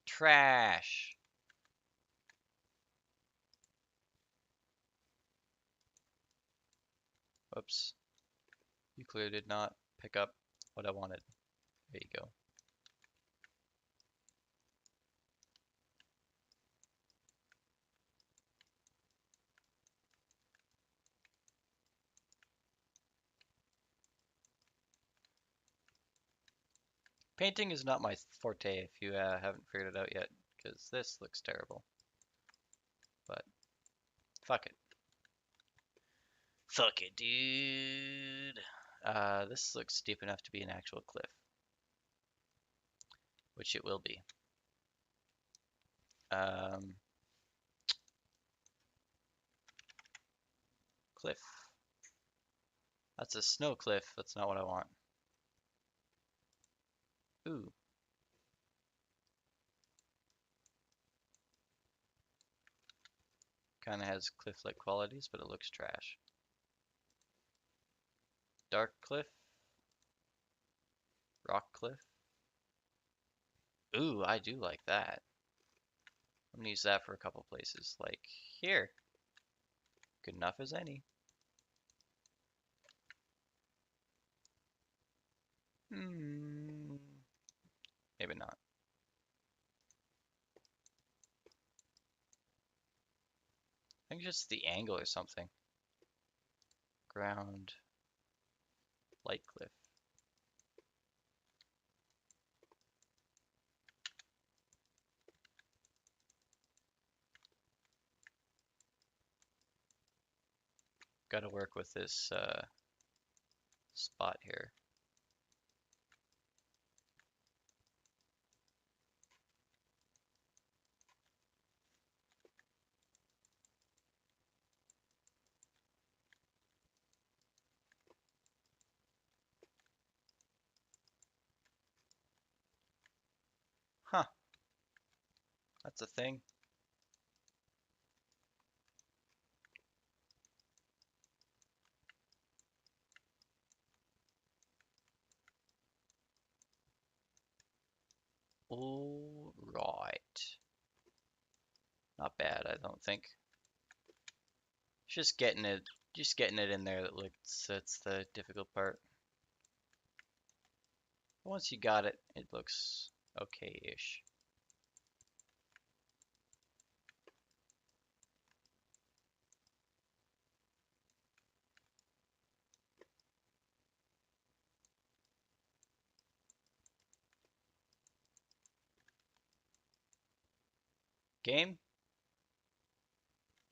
Trash! Whoops. You clearly did not pick up what I wanted. There you go. Painting is not my forte if you haven't figured it out yet, because this looks terrible. But fuck it. Fuck it, dude. This looks deep enough to be an actual cliff, which it will be. Um, Cliff. That's a snow cliff. That's not what I want. Ooh. Kind of has cliff-like qualities, but it looks trash. Dark cliff. Rock cliff. Ooh, I do like that. I'm gonna use that for a couple places. Like here. Good enough as any. Hmm. Maybe not. I think just the angle or something. Ground. Light cliff. Gotta work with this spot here. Huh. That's a thing. All right. Not bad, I don't think. Just getting it in there that's the difficult part. Once you got it, it looks okay-ish. Game?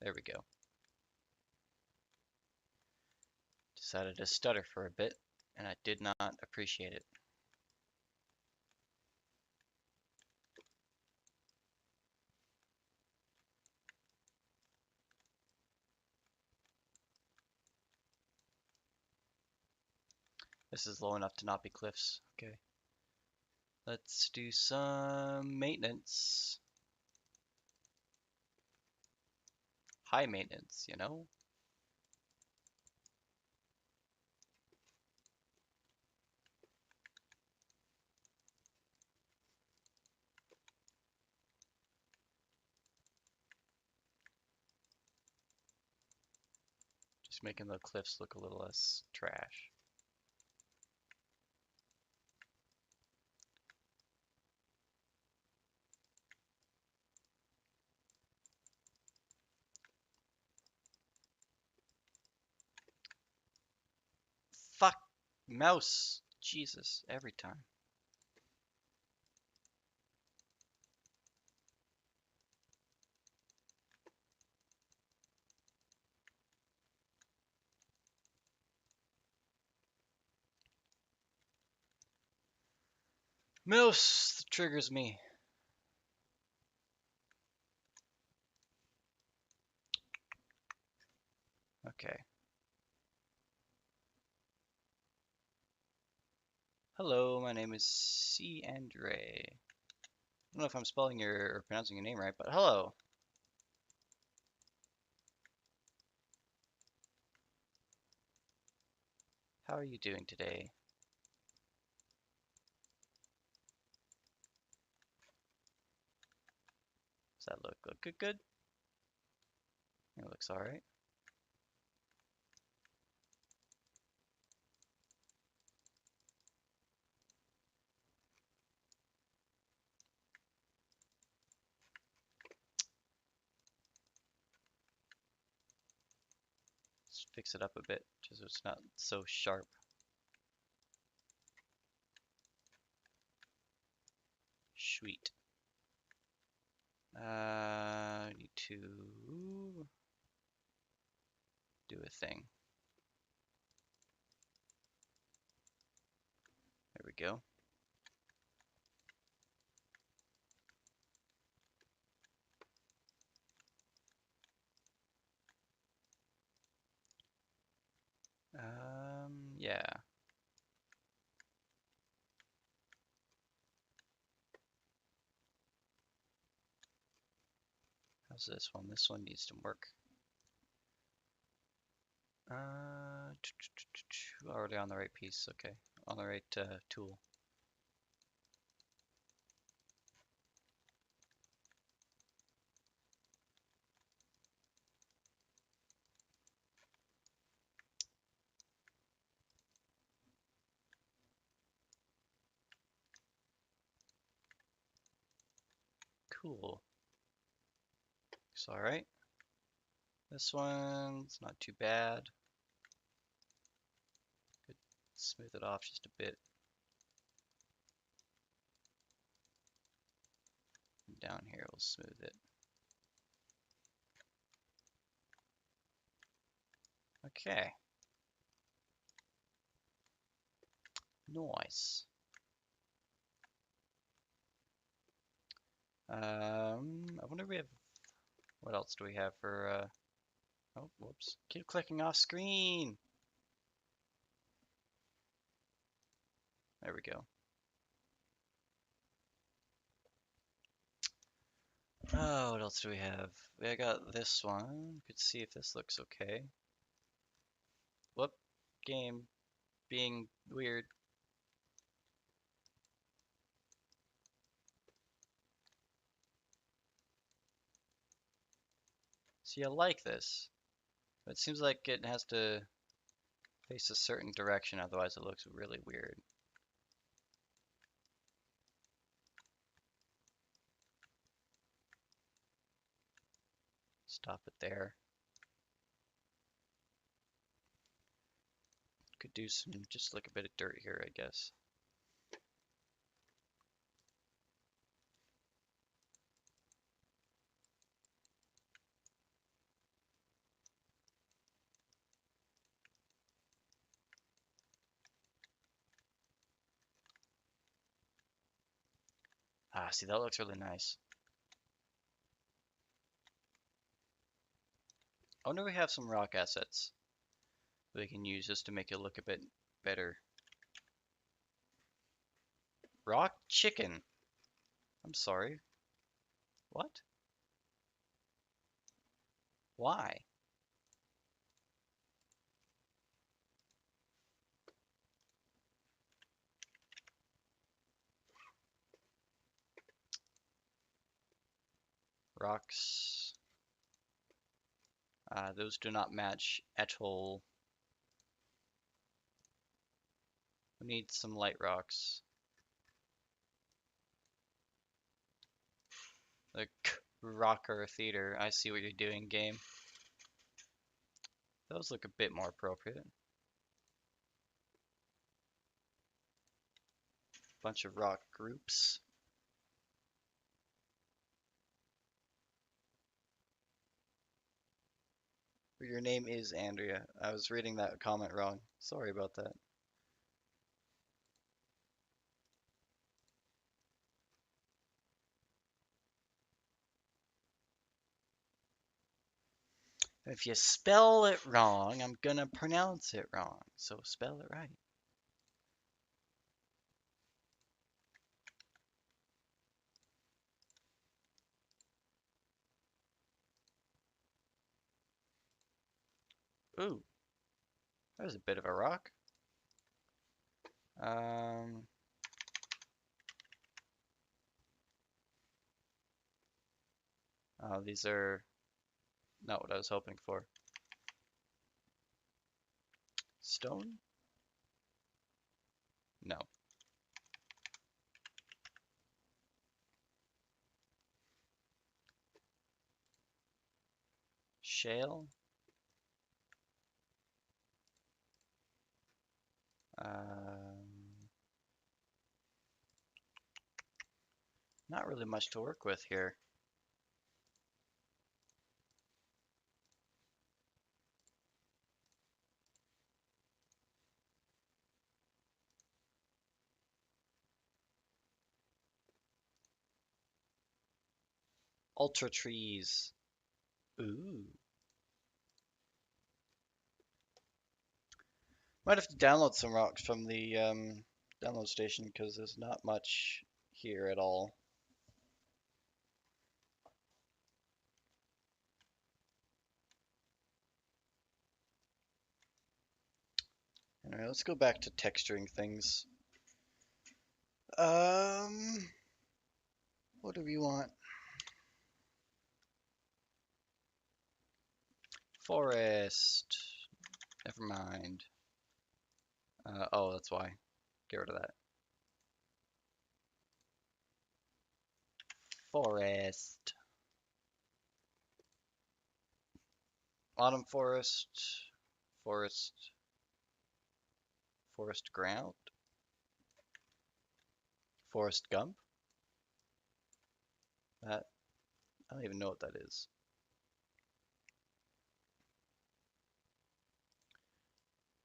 There we go. Decided to stutter for a bit, and I did not appreciate it. This is low enough to not be cliffs. Okay. Let's do some maintenance. High maintenance, you know? Just making the cliffs look a little less trash. Fuck mouse. Jesus, every time. Mouse triggers me. Okay. Hello, my name is C. Andre. I don't know if I'm spelling your or pronouncing your name right, but hello. How are you doing today? Does that look good? Good. It looks all right. Let's fix it up a bit, just so it's not so sharp. Sweet. I need to do a thing. There we go. Yeah. How's this one? This one needs to work. Already on the right piece. Okay, on the right tool. Cool. Looks all right. This one's not too bad. Could smooth it off just a bit. And down here, we'll smooth it. Okay. Nice. I wonder if we have, what else do we have for, oh, whoops. Keep clicking off screen. There we go. Oh, what else do we have? I got this one. Could see if this looks okay. Whoop. Game being weird. See, I like this. But it seems like it has to face a certain direction, otherwise it looks really weird. Stop it there. Could do some, just like a bit of dirt here, I guess. Ah, see, that looks really nice. I wonder if we have some rock assets that we can use just to make it look a bit better. Rock chicken. I'm sorry. What? Why? Rocks. Those do not match at all. We need some light rocks. The rocker theater. I see what you're doing, game. Those look a bit more appropriate. Bunch of rock groups. Your name is Andrea. I was reading that comment wrong. Sorry about that. If you spell it wrong, I'm gonna pronounce it wrong. So spell it right. Ooh, that was a bit of a rock. Um, oh, these are not what I was hoping for. Stone? No. Shale? Not really much to work with here. Ultra trees. Ooh. Might have to download some rocks from the download station because there's not much here at all. Alright, let's go back to texturing things. What do we want? Forest. Never mind. Oh, that's why. Get rid of that. Forest. Autumn forest. Forest. Forest ground. Forest gump. That I don't even know what that is.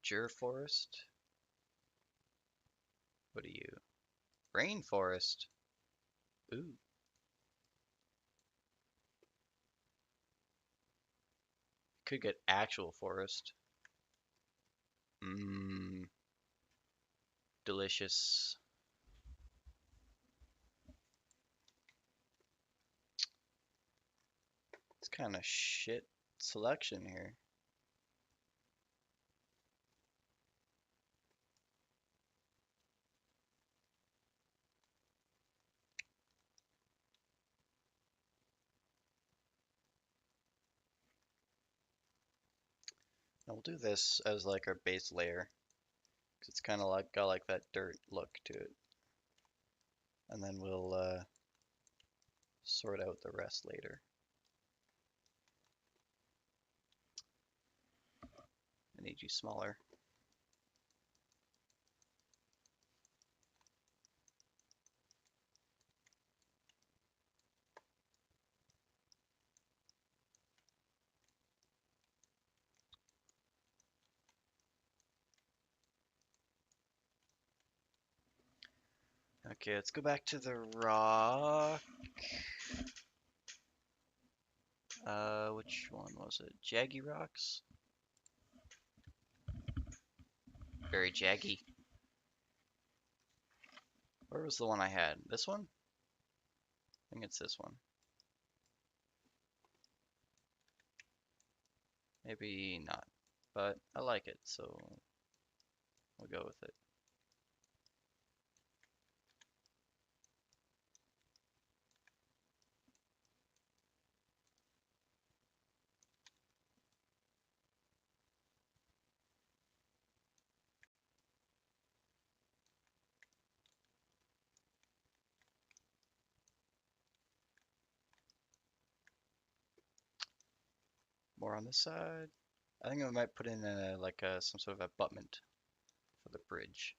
Jur forest. What are you? Rainforest. Ooh. Could get actual forest. Mmm. Delicious. It's kind of shit selection here. Now we'll do this as like our base layer. Cause it's kind of like got like that dirt look to it. And then we'll sort out the rest later. I need you smaller. Okay, let's go back to the rock. Which one was it? Jaggy rocks? Very jaggy. Where was the one I had? This one? I think it's this one. Maybe not, but I like it, so we'll go with it. More on this side. I think I might put in a, like a, some sort of abutment for the bridge.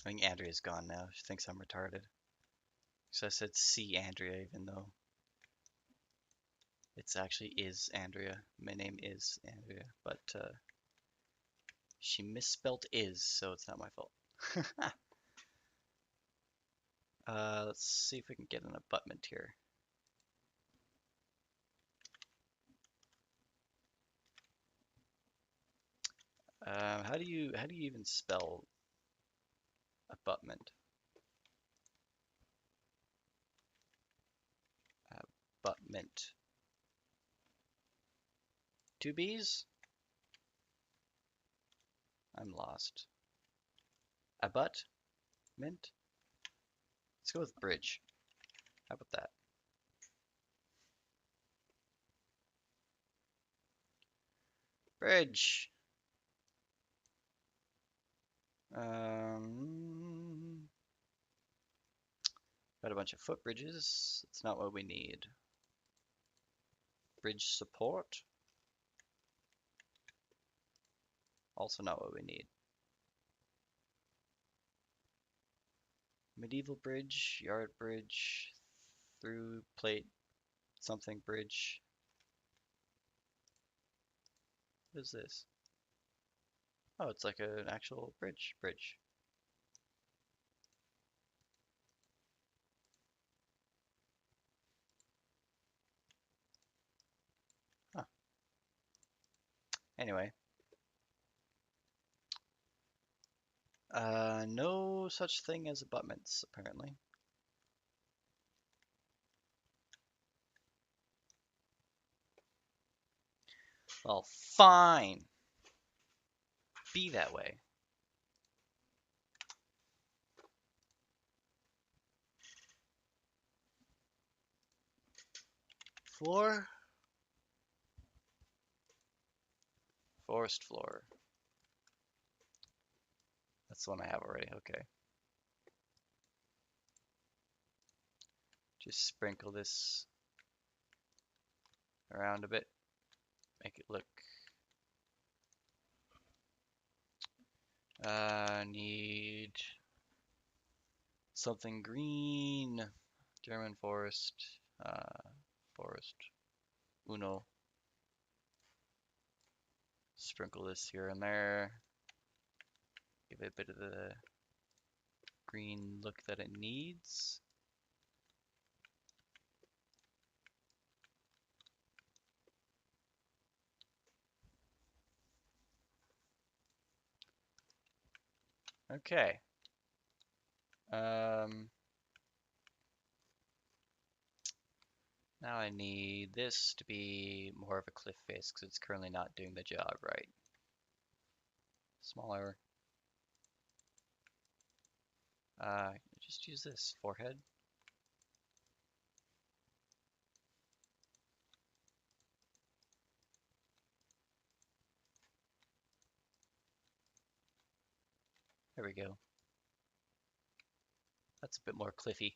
I think Andrea's gone now. She thinks I'm retarded. So I said see Andrea, even though it's actually is Andrea. My name is Andrea, but she misspelt is, so it's not my fault. Let's see if we can get an abutment here. How do you even spell abutment? Abutment. Two B's? I'm lost. Abut? Mint? Let's go with bridge. How about that? Bridge. Got a bunch of footbridges. That's not what we need. Bridge support. Also not what we need. Medieval bridge, yard bridge, through plate, something bridge. What is this? Oh, it's like an actual bridge. Bridge. Huh. Anyway. No such thing as abutments, apparently. Well, fine. Be that way. Floor? Forest floor. That's the one I have already. Okay. Just sprinkle this around a bit. Make it look. Need something green. German forest. Forest. Uno. Sprinkle this here and there. Give it a bit of the green look that it needs. Okay. Now I need this to be more of a cliff face because it's currently not doing the job right. Smaller. Just use this forehead. There we go. That's a bit more cliffy.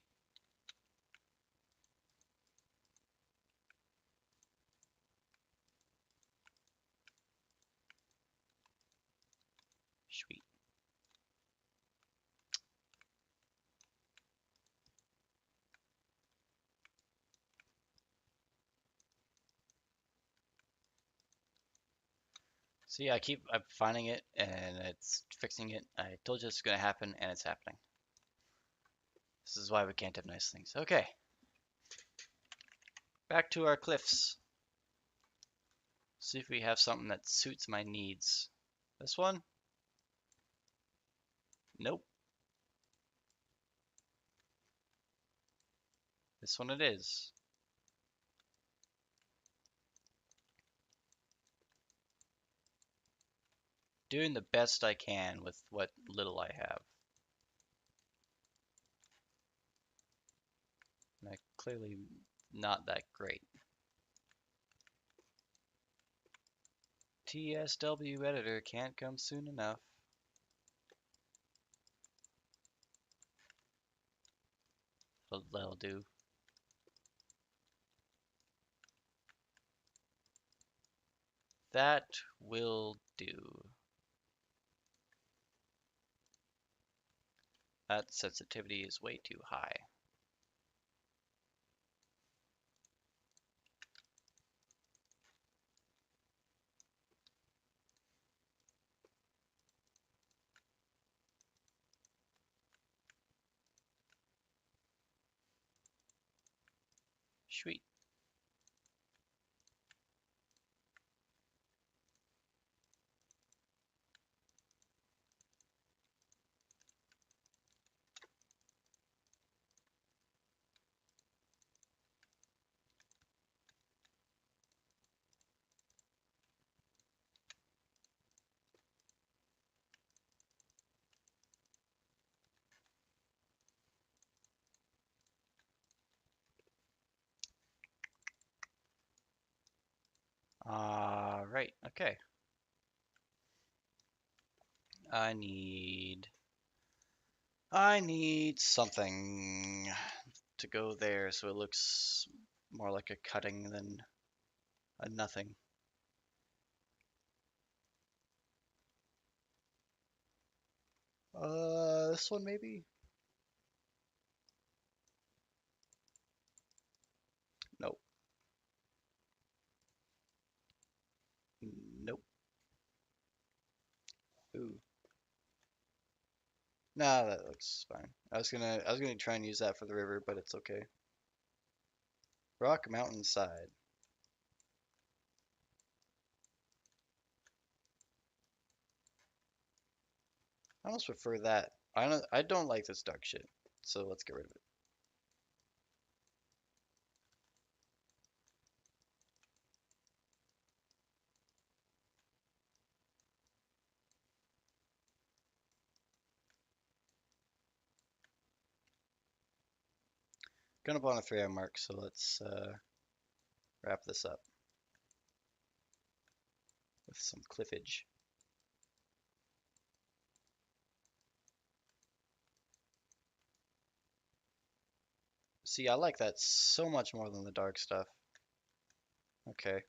Sweet. See, I'm finding it and it's fixing it. I told you it's gonna happen and it's happening. This is why we can't have nice things. Okay. Back to our cliffs. See if we have something that suits my needs. This one? Nope. This one it is. Doing the best I can with what little I have. And I clearly not that great. TSW editor can't come soon enough. That'll do. That will do. That sensitivity is way too high. Sweet. Right, okay. I need I need something to go there so it looks more like a cutting than a nothing. This one maybe? Nope. Nope. Ooh. Nah, that looks fine. I was gonna try and use that for the river, but it's okay. Rock mountainside. I almost prefer that. I don't like this dark shit. So let's get rid of it. Gonna up on a 3 hour mark, so let's wrap this up with some cliffage. See, I like that so much more than the dark stuff. Okay.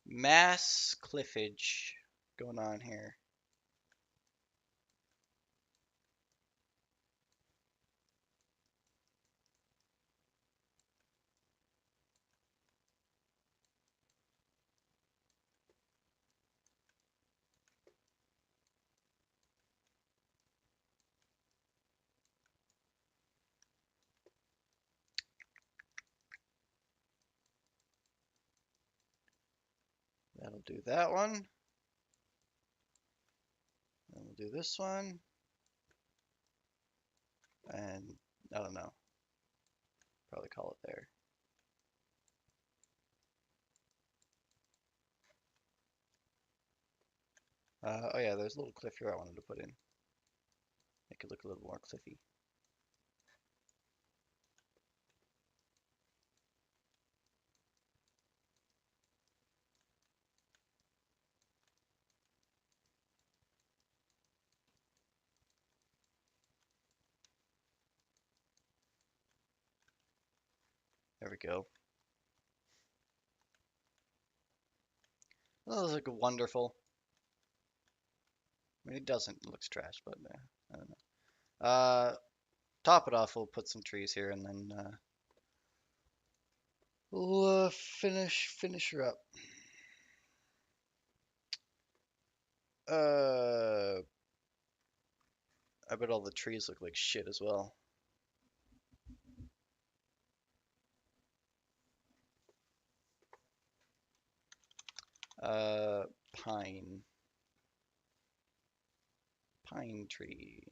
Mass cliffage going on here. That'll do that one. And we'll do this one. And I don't know. Probably call it there. Oh yeah, there's a little cliff here I wanted to put in. Make it look a little more cliffy. There we go. That looks like wonderful. I mean, it doesn't. It looks trash, but I don't know. Top it off. We'll put some trees here, and then we'll finish her up. I bet all the trees look like shit as well. Uh, pine. Pine tree.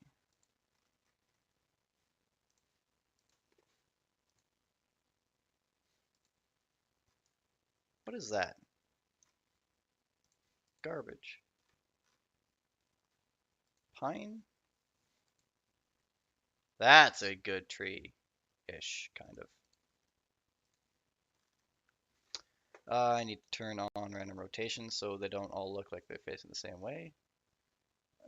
What is that? Garbage. Pine? That's a good tree-ish, kind of. I need to turn on random rotation so they don't all look like they're facing the same way.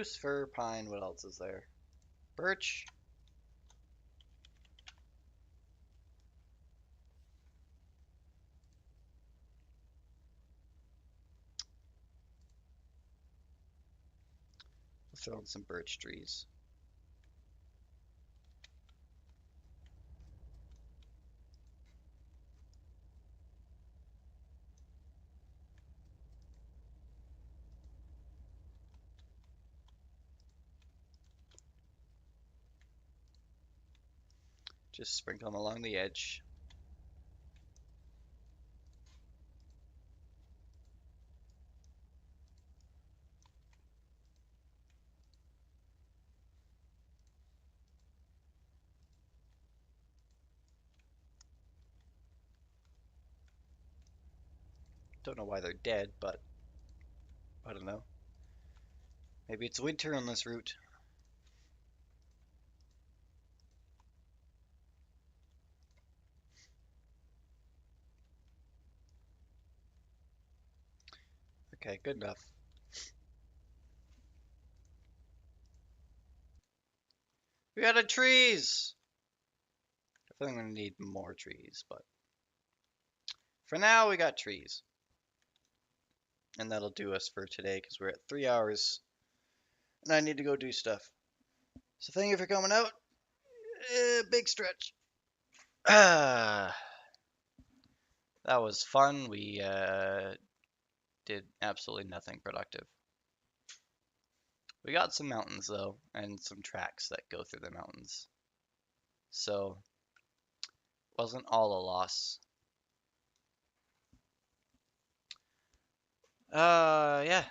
Spruce, fir, pine. What else is there? Birch. We'll throw in some birch trees. Just sprinkle them along the edge. Don't know why they're dead, but I don't know. Maybe it's winter on this route. Okay, good enough. We got a trees! I feel like I'm gonna need more trees, but for now we got trees. And that'll do us for today because we're at 3 hours and I need to go do stuff. So thank you for coming out. Big stretch. Ah, that was fun. We did absolutely nothing productive. We got some mountains though, and some tracks that go through the mountains. So wasn't all a loss. Yeah.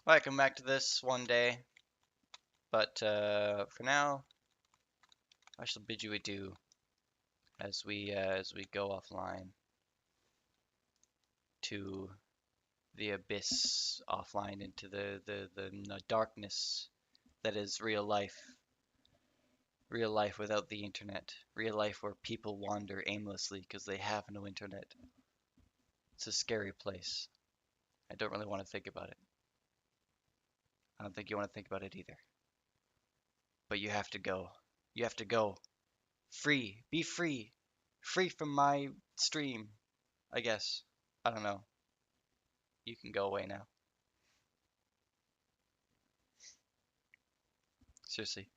Might come back to this one day, but for now, I shall bid you adieu as we go offline to the abyss, offline into the darkness that is real life. Real life without the internet. Real life where people wander aimlessly because they have no internet. It's a scary place. I don't really want to think about it. I don't think you want to think about it either. But you have to go. You have to go. Free. Be free. Free from my stream, I guess. I don't know. You can go away now. Seriously.